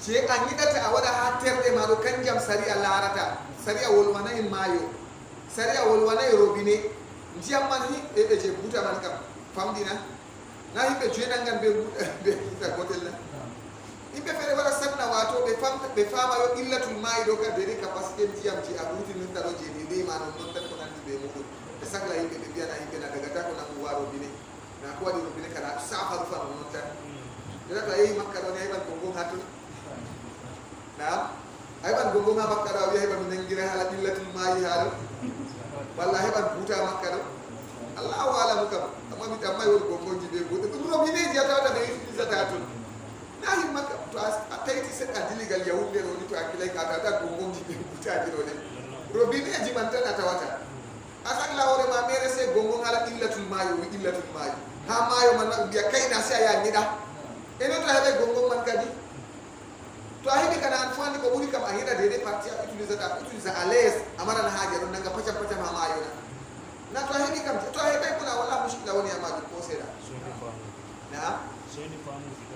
je a yiɗata a waɗa ha terɗe ma ɗo kanjam sari a larata sari a wolwanayi maayo sari a wolwanayi robinet ndiyam man hiɓɓe je buta man kam famɗina na yimɓe joynangan ɓe buta gotel na yimɓe feere waɗa sanna wato ɓe fama yo illatul ma'i ɗo ka ɓeɗe capacité ndiyam je a hutinirta ɗo je ɗiɗi ma non tan ko nandi ɓe muɗum ɓe sahla yimɓe ɓe mbiyana yimɓe na dagata ko nangu wa robinet na ko waɗi robinet kana safa rufa no non tan ɓeɗa to a yehi makka ɗo ne heɓan ko ngon ha ton naam a heɓan gongo ma makka ɗo a wiya heɓa mi nangira haala illatul ma'i haala walla heɓan buuta makka ɗo Allahu alam kam amma mi tamma yol ko gonji be go to robinet ji atawata be utilisata ton nahi makka to atayti set adiligal yawunde no ni to akilay ka ta ko gonji be butaji do ne robinet ji man tan atawata asak la hore ma mere se gongon ala illatul mayu ha mayo man biya kayna sa ya nida eno to habe gongon man kadi to ahidi kana anfani ko buri kam ahida de parti utiliser à l'aise amara na haja don nga pacha ma mayo na to ahidi kam to ahidi ko la wala mushkila woni amaju ko seda na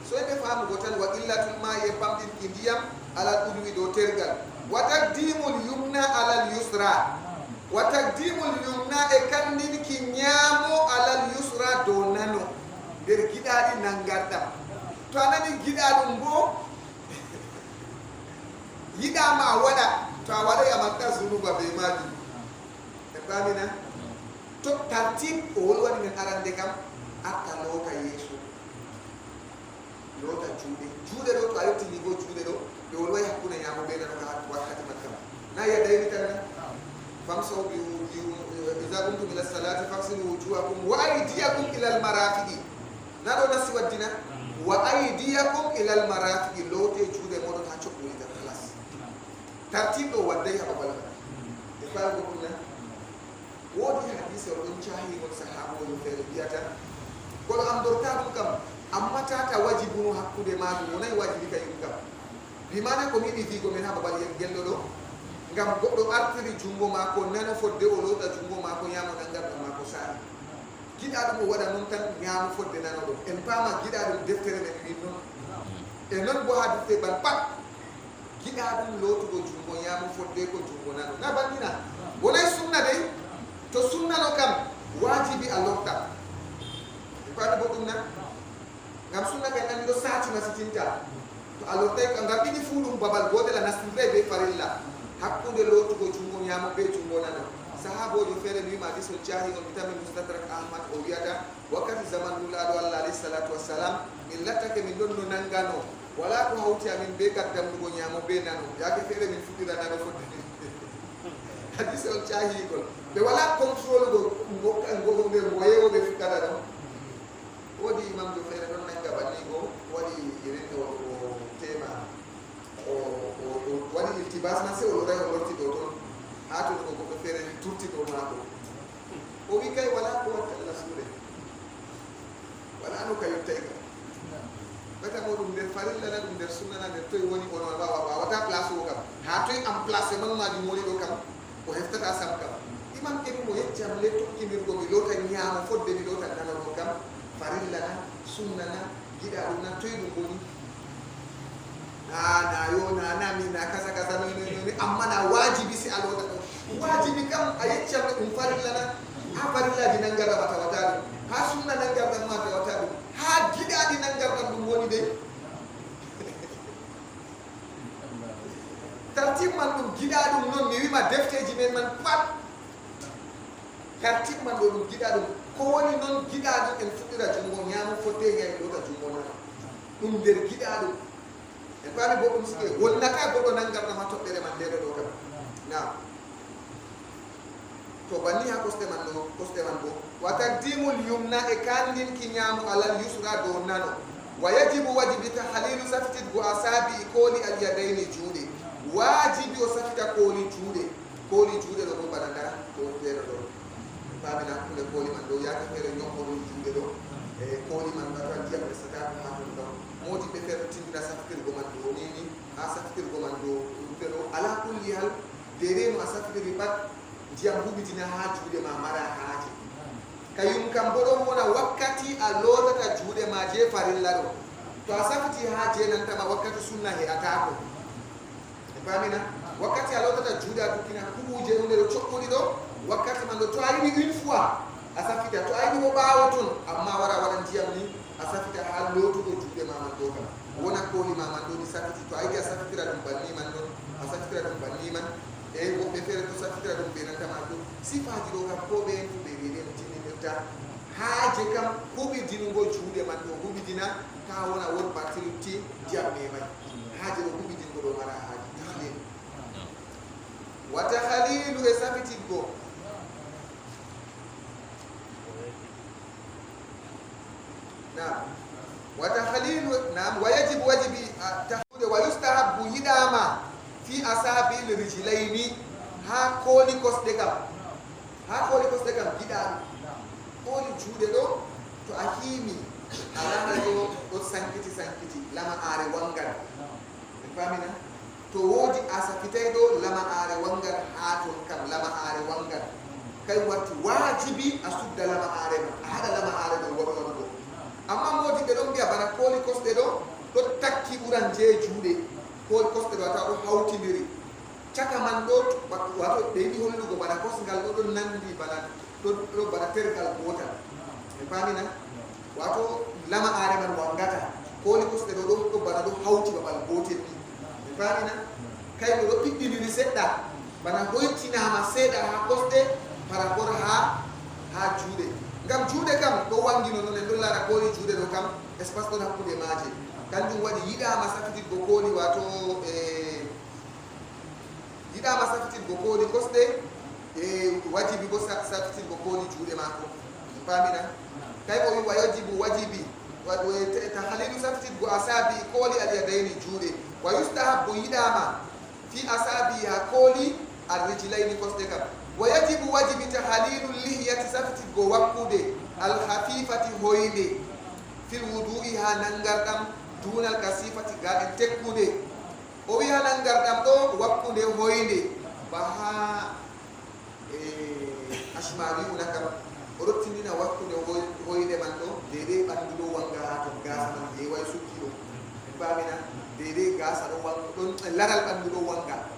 so be famu gotan wa illatul ma'i pamdin indiyam ala udwi do tergal wa taqdimul yumna ala al yusra wa taqdimul yumna e kandin ki nyamo ala al yusra do nano der gidadi nangarda to anani gidadum bo yidama wada to awada ya makka zunuba be madi e bamina to tartib o woni min arande kam atta loka yesu lota juude do to ayotti ni go juude do be woni hakuna nyamo be na ka wakkati makka na ya dayni tan famso bi iza kuntum ila salati fasilu wujuhakum wa aydiyakum ila al marafiqi na do nasi wadina wa aydiyakum ila al marafiqi lote juude mo do ta chokko ida khalas tartibo wadai ha bala e fa go kunna wodi hadisi o don chahi mo sahabo yo fere biyata ko am dorta dum kam amma tata wajibu hakkude ma dum nay wajibi kay kam bi mana ko mi fi ko men ha babal yen gello do ngam goddo artiri jungo ma ko nana fodde o lota jungo ma ko yamo dangar ma ko saari gida dum wada non tan yamo fodde nana do en pama gida dum deftere men mi non e non bo ha defte ban pat gida dum lotu go jungo yamo fodde ko jungo nana na bandina wonay sunna de to sunna no kam wajibi a lota e pa do dum na ngam sunna kay nan do saati masitinta to alors tay ka ngam ini fulum babal godela nasindre be farilla hakkunde lotugo jungo nyamo be jungo nana sahabo jo fere mi ma diso jahi on bitami mustadrak ahmad o wiata wakati zaman nulado allah alayhi salatu wassalam min latake min donno nangano wala ko hawti amin be kaddam go nyamo be nano yake fere min futira nano fodde hadise on jahi ko be wala control go moyewo be fikara do wodi imam do fere don nanga banni go wadi irene o tema o wadi iltibas na se o lora o lorti do ton ato ko ko fere tutti do ma ko o wi kay wala ko wata la sure wala no kay tayga bata mo dum der farilla na dum der sunna na der toy woni ko no ba wata place o kam ha toy am place man ma di moli do kam o hefta ta sam kam imam ke mo yeccam le tokki mir go bi lota nyaama fodde bi lota nana do kam farilla na sunna na gida dum na toy dum boni na yo na mi na kaza no amma na wajibi si alota do wajibi kam ayecca dum farilla na ha farilla di nangara mata wata ha sunna nangara mata wata ha gida di nangara dum woni de tartib man dum gida dum non mi wima defteji men man pat tartib man dum gida dum ko woni non gida dum en futira jungo nyaamu fotte ngay lota jungo na dum der gida dum e bani bo dum sike wonna ka godo nangar na toddere man dede do kam na to banni ha koste man bo wa taqdimul yumna e kandin ki nyaamu alal yusra do nano wa yajibu wajibi tahlilu saftid bu asabi qoli al yadaini jude wajibi o safita qoli jude do banana to dede do babina kule qoli man do yaka fere nyoko do jude do e qoli man ba tan tiam resata ha do moti be fere tindira safitir go man do nini a safitir go man do pero ala kulli hal dere no safitir pat diam hubitina ha jude ma mara haji kayum kam bodo mona wakkati a lodata jude ma je farilla do to a safiti ha je nan tama wakkati sunna he atako e famina wakkati a lodata jude a dukina kuje hunde do chokkudi do wakkati man do to ayini une fois a safita to ayini mo bawo ton amma wara wadan diam ni a safita ha lotugo jude ma man do kam wona ko ni ma man do ni safiti to ayini a safitira dum banni man do a safitira dum banni man e wo be fere to safitira dum be nan tama do sifaji do kam ko be be be tinita haje kam hubi dinungo juude man do hubi dina ta wona won partility jamme mai haje do hubi dingo do mara haje tahlil wa tahlilu e sabiti go نعم وتخليل نعم ويجب تخليل ويستحب هداما في أصابع الرجلين ها كولي كوستكم هدام كولي جودة to ahimi alama do sankiti lama are wangal famina to wodi asafitay do lama are wangal haton kam lama are wangal kay watti wajibi asudda lama are hada lama are do wodo amma modi be don biya bana koli koste do takki buran je juude koli koste do ta do hawtindiri chaka man do wato be ni hollugo bana kosgal do nandi bana do bana tergal gota famina wato lama are man wangata koli koste do bana do hawti babal gotel ni famina kay do piddini sedda bana hoytina ma sedda ha koste para por ha juude ngam juude kam do wangino non en dollara koli juude do kam espace do hakkude maaje kanjum wadi yidama sakiti go koli wato yidama sakiti go koli koste wajibi go sakiti go koli juude mako famina kay o wajibi tahlilu sakiti go asabi koli al yadaini juude wa yustahabu yidama fi asabi ha koli الرجلين كوستكم ويجب واجب تحليل اللحية سفت وقود الخفيفة هويلي في الوضوء ننغردم دون الكثيفة غاد تكود ويها ننغردم دو وقود هويلي بها أشمالي ونكم ورتنينا وقود هويلي من دو ديدي بندو وانغا غاس من ديواي سكيلو بامنا ديدي غاس وانغا لارال بندو وانغا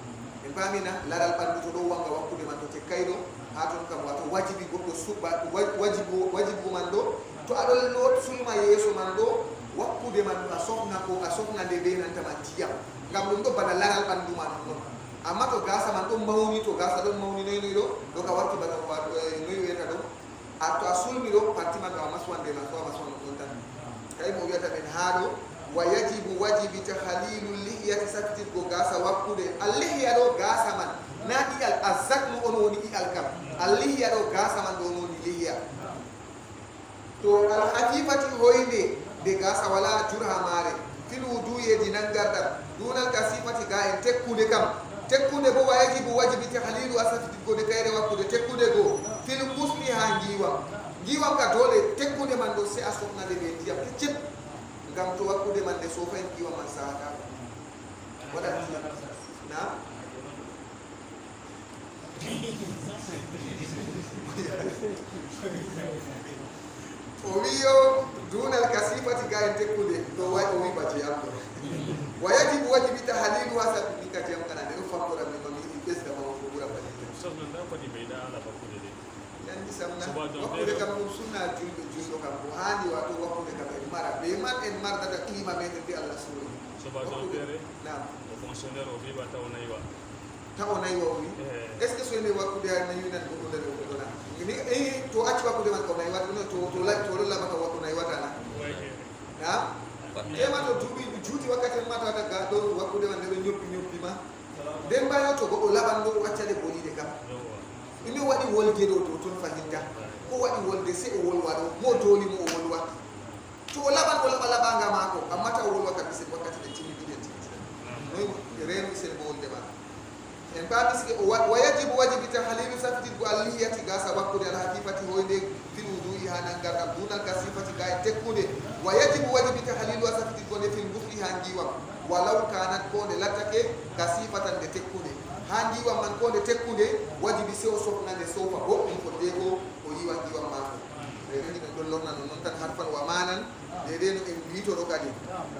famina laral bandu to do wanga wakkude man to te kaydo ha ton kam wato wajibi goddo subba wajibu man do to adol lot sulma yeso man do wakkude man asofna de be nan tamatiya ngam dum do bana laral bandu man non amma to gasa man do mawni to gasa do mawni noy do ka warti bana noy weta do ato asulmi do parti man do maswande na so maswande don tan kay mo weta ben hado ويجب واجب تخليل اللحية سكت غاسا وقود اللحية دو غاسا من نادي الزكم اونوني الكم اللحية دو غاسا من اونوني لحية تو الخفيفة هويني دي غاسا ولا جرها ماري في الوضوء دي نغردم دون الكثيفة غاين تكود كم تكود بو ويجب واجب تخليل سكت غود كايري وقود تكود غو في الغسل هانجيوا ka dole tekkude man do se asofna de be diam kecep ngam to wakkude man de sofa en kiwa man sahata wada na o wiyo dunal kasifati ga en tekkude to way o wi baje amdo wajibu wajibi tahlilu wasa bika jam kana de fakora mi mami bes da ma ko bura baje so non da ko di beida ala bakkude de yan di samna wakkude kam sunna juldo kam ko hani wato wakkude kam mara be man en marda da klima meten di Allah suru soba don tere na o fonctionnaire o bi ba tawnaywa wi est ce que so ne wakude na yunan ko do na ni to acci wakude man ko nay wat no to la maka wakku nay watana na e ma to dubi juuti wakati mata daga do wakude man de nyoppi ma den ba to go laban do waccade bolide kam imi wadi wolge do to ton fahinta ko wadi wolde se o wolwado mo doli mo wolwa to laban wala banga mako amma ta wolo kabisa wakati de timi bidenti noy renu se bolde ba en ba biske wajibu wajibi tahlilu safti alliyati gasa wakkude al hakifati hoyde fil wudu'i hanan garda dunal kasifati ga tekkude wajibu wajibi tahlilu safti gone fil bukhli hangiwa walau kanat ko de latake kasifatan de tekkude hangiwa man ko de tekkude wajibi se o sofna de sofa bo ko dego o yiwa giwa mako reni do lorna non tan harfan wa manan dede no en bito do kadi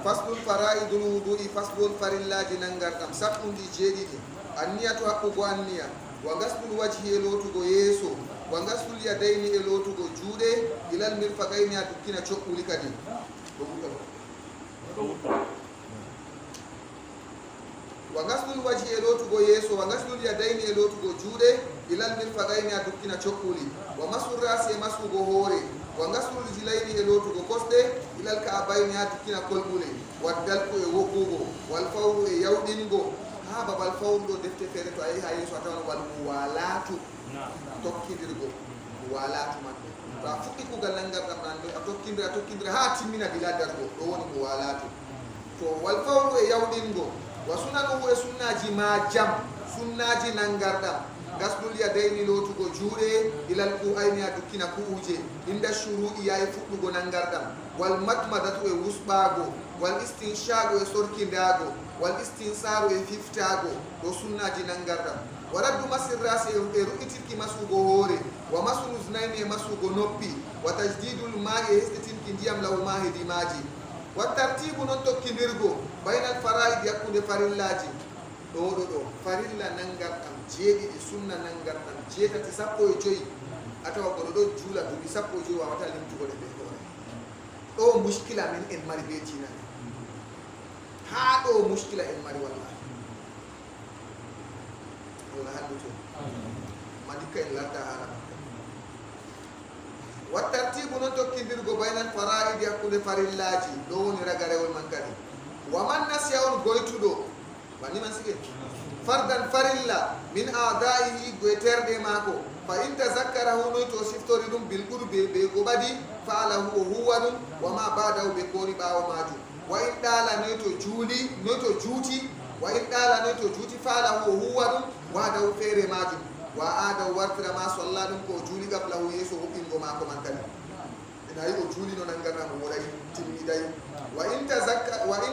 fasdul faraidul wudu'i fasdul farillaji nangardam sabundi jeedidi anniyatu hakkugo anniya wa gasdul wajhi elotugo yeso wa gasdul yadaini elotugo juude ilal mirfaqaini adukina cokkuli kadi wa gasdul wajhi elotugo yeso wa gasdul yadaini elotugo juude ilal mirfaqaini adukina cokkuli wa masur rasi masugo hore wa gasdul jilaini elotugo kosde ilal ka'baini adukina kolbule wa dalku e woggugo wal fawru e yawdingo ha babal fawdo defte fere to ay hay so tan wal walatu tokkidirgo walatu man to a fuɗɗi kugal nangarɗam nan a tokkindira ha timmina bila dargo ɗo woni mo walato to wal fawru e yawɗingo wa sunanuhu e sunnaji ma jam sunnaji nangarɗam gasdul yadayni lotugo juuɗe ilal ayni a dukkina kuuje inda shuru'i yayi fuɗɗugo nangarɗam wal matmadatu e wusɓaago wal istinshaqu e sorkindago wal istinsaru e fiftago ɗo sunnaji nangarɗam wa raddu masirrasi e ru'itirki masugo hoore wa masul uznayni e masugo noppi wa tajdidul ma'i e hesɗitinki ndiyam law ma hedi maaji wa tartibu non tokkidirgo baynal fara'id yakkude farillaji ɗo farilla nangarɗam jeeɗiɗi sunna nangarɗam jeetati 15 a tawa goɗo ɗo juula duuɓi 15 wawata limtugoɗe ɓe hoore ɗo muskila men en mari be tinani haa ɗo muskila en mari wallahi Allah halluto ma dikka en ladda haala wa tartibu non tokkidirgo baynal fara'id yakkude farillaji ɗo woni ragarewol man kadi wa man nasiya on goytuɗo wani man sige fardan farilla min a'da'ihi goyterde mako fa in tazakkarahu no to siftori dum bil qurbi be go badi fa alahu huwa dum wa ma ba'dahu be kori bawo maju wa in dala no to juuli no to juuti wa in dala no to juuti fa alahu huwa dum wa daw fere maju wa ada wartira ma sallallahu ko juuli gablahu yeso hubingo mako man kadi ina yi o juuli no nangana mo waday timmidai wa in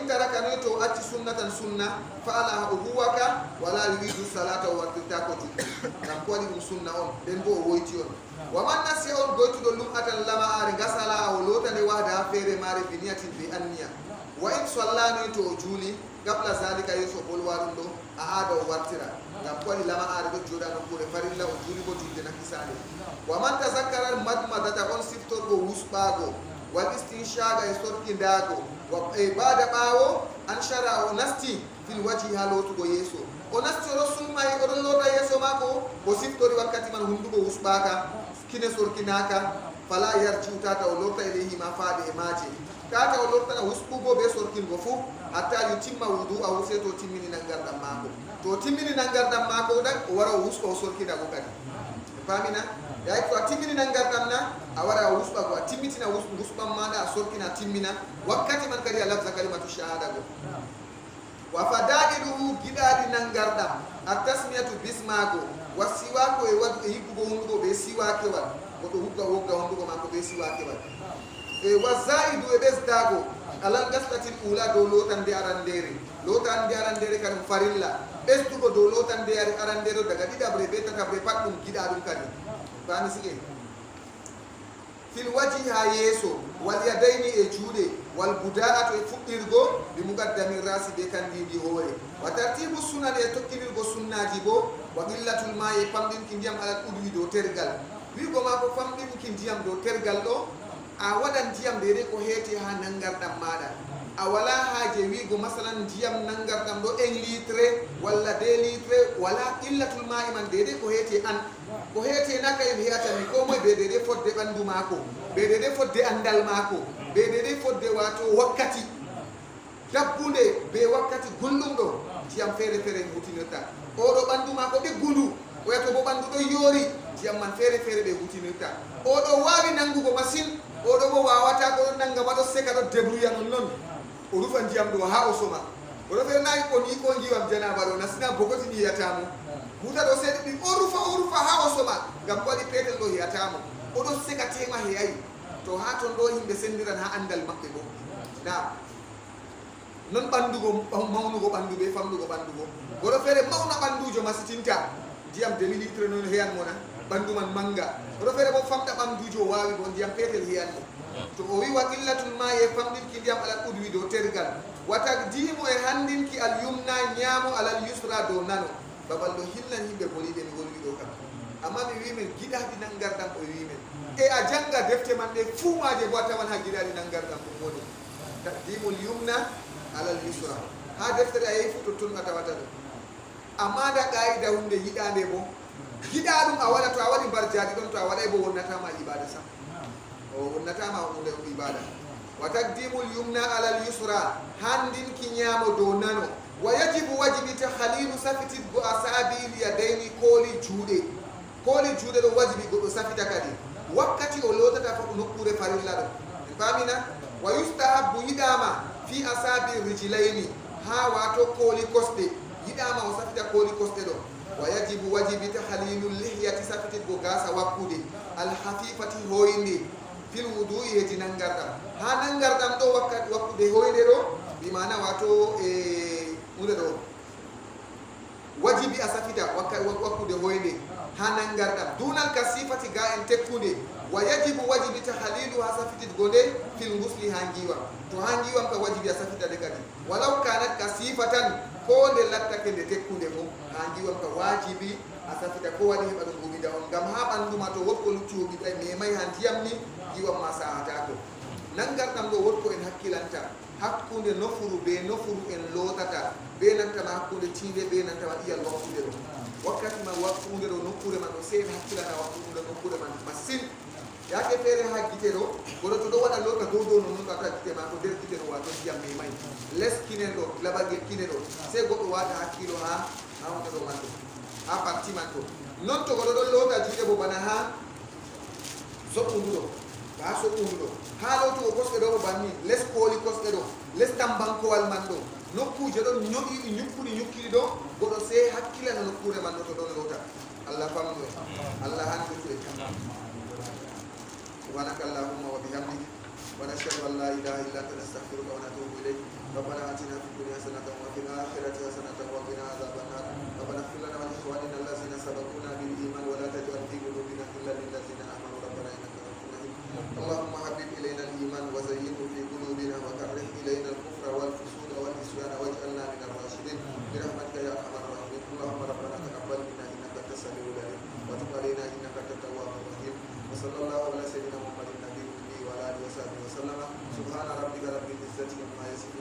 taraka no to atti sunnatan sunna fa ala huwaka wala yuridu salata wa titako tu kam ko ni sunna on den bo woyti on wa man nasi on goytu do lumatan lama are gasala o lota de wada fere mare biniyatin bi anniya wa in sallani to juli qabla zalika yeso bolwarum do a ada wartira kam ko ni lama are do joda no ko farilla o juli bo julde na kisale wa man tazakkara madmadata on siftor go wusbago wal istinshaga e sorkindago wa ibada bawo an shara o nasti fil wajhi halotugo yeso o nasti o sumay o lota yeso mako o siftori wakkati man hundugo wusbaka kine sorkinaka fala yarju tata o lota ilayhi ma faade e maje tata o lota wusbugo be sorkingo fu hatta yutimma wudu aw seto timmini nangardam mako to timmini nangardam mako dan o wara wusbo sorkindago kadi famina yayi ko timmini nangardam na a wara wusba ko timmitina wusbam mada a sorkina timmina wakkati man kadi lafza kalimatu shahada go wa fadailuhu gidadi nangardam at-tasmiyatu bismago wasiwako e wad e hibbugo hundugo be siwake wad ko do hubba wogga hundugo man ko be siwake wad e wazaidu e besdago alal gaslati ula do lotande arandere kan farilla besdugo do lotande arandere daga didabre be tatabre paddum gidadum kadi bani sige fil wajhi ha yeso wal yadaini e juude wal buda'atu e fuɗɗirgo bi muqaddami rasi be kandidi hoore wa tartibu sunan e tokkinirgo sunnaji bo wa qillatul ma'i famɗinki ndiyam alal udwi dow tergal wigo ma ko famɗinki ndiyam dow tergal ɗo a waɗan ndiyam de ko heeti ha nangarɗam maɗa a wala haaje wigo masalan ndiyam nangarɗam ɗo 1 litre walla 2 litre wala qillatul ma'i man de ko heeti an ko heete na kay hiyata mi ko moy be de fodde bandu mako be de fodde andal mako be de fodde wato wakkati dabbunde be wakkati gullumdo tiyam fere fere hutinirta o do bandu mako de gundu o yato bo bandu do yori tiyam man fere fere be hutinirta o do wawi nangugo machine o do bo wawata ko nanga wado seka do debrouiller non o rufa ndiyam do ha o soma o do fere nay ko ni ko ngiwam janaba do nasina bogoti ni yatamu buta do sedi bi o rufa ha o soma gam ko di petel do yatamo o do seka tema heyayi to ha ton do himbe sendiran ha andal mabbe bo na non bandugo mawnugo bandu be famdugo bandugo godo fere mawna bandujo masitinta diam 2 litre non heyan mona bandu man manga godo fere bo famda bandujo wawi bo diam petel heyan mo to o wi wa illatul ma e famdinki diam ala udwi do tergal wa taqdimu e handinki al yumna nyamo ala yusra do nano babal do hillan himbe bolide mi wolwi do kam amma mi wi men gidadi nangardam o wi men e a janga defte man de fumaje bo tawan ha gidadi nangardam ko woni taqdimul yumna ala yusra ha deftere ay fu to tunna tawata do amma da qaida hunde yidande bo gidadum a wala to a wadi barjaadi don to a wada bo wonnata ma ibada sam o wonnata ma hunde ibada wa taqdimul yumna ala yusra handin kinyamo do nano wa yajibu wajibi takhalilu safiti go asabi yadaini koli juude do wajibi go safita kadi wakkati o lotata fof nokkure farilla ɗo en pamina wa yustahabbu yiɗama fi asabi rijlaini ha wato kooli kosɗe yiɗama o safita kooli kosɗe ɗo wa yajibu wajibi tahlilu lihyati safititgo gasa wakkude alhafifati hoyde fil wudu'i heti nangarɗam ha nangarɗam ɗo wakkude hoyde ɗo bimana wato hunde ɗo wajibi a safita wakkude hoyde ha nangarɗam dunal ka sifati ga en tekkude wa yajibu wajibi tahlilu ha safititgo nde fil gusli ha ngiwam to ha ngiwam ka wajibi a safitade kadi walaw kanat ka sifatan ko nde lattake nde tekkude mo ha ngiwam ka wajibi a safita ko waɗi heɓa ɗum gumida on ngam ha ɓanduma to wotko luccuɓi ɓe memay ha ndiyam ni giwam ma sahatako nangarɗam ɗo wotko en hakkilanta hakkude nofuru be nofuru en lotata be nantama hakkude tiinde be nantama iyal wakkude ɗo wakkati man wakkude ɗo nokkure man ɗo seen hakkilana wakkude nokkure man masine yake feere ha gite ɗo goɗo to ɗo waɗa lota dow dow no noon ata gite ma to nder gite ɗo wato ndiyam memay les kinen ɗo laɓagel kine ɗo sey goɗɗo wata hakkilo ha hunde ɗo man ɗo ha parti man to non to goɗo ɗon lota jiiɗe bo bana ha soɓɓundu ɗo ha soɓɓundu ɗo ha lotugo kosɗe ɗo ko banni les kooli kosɗe ɗo les tambankowal man ɗo nokkuje ɗon ñoɗiɗi ñukkuɗi ñukkiɗi ɗo goɗo sey hakkilana nokkure man ɗo to ɗon lota allah famnu e allah handutu e subhanaka allahumma wa bihamdik wa nashhadu an la ilaha illa anta nastaghfiruka wa natubu ilayk ربنا آتنا في الدنيا حسنة وفي الآخرة حسنة وقنا عذاب النار ربنا اغفر لنا ولإخواننا الذين سبقونا بالإيمان ولا تجعل في قلوبنا غلا للذين آمنوا ربنا إنك رؤوف رحيم اللهم حبب إلينا الإيمان وزينه في قلوبنا وكره إلينا الكفر والفسوق والعصيان واجعلنا من الراشدين برحمتك يا أرحم الراحمين اللهم ربنا تقبل منا إنك أنت السميع العليم وتب علينا إنك أنت التواب الرحيم وصلى الله على سيدنا محمد النبي الأمي وعلى آله وصحبه وسلم سبحان ربك رب العزة عما يصفون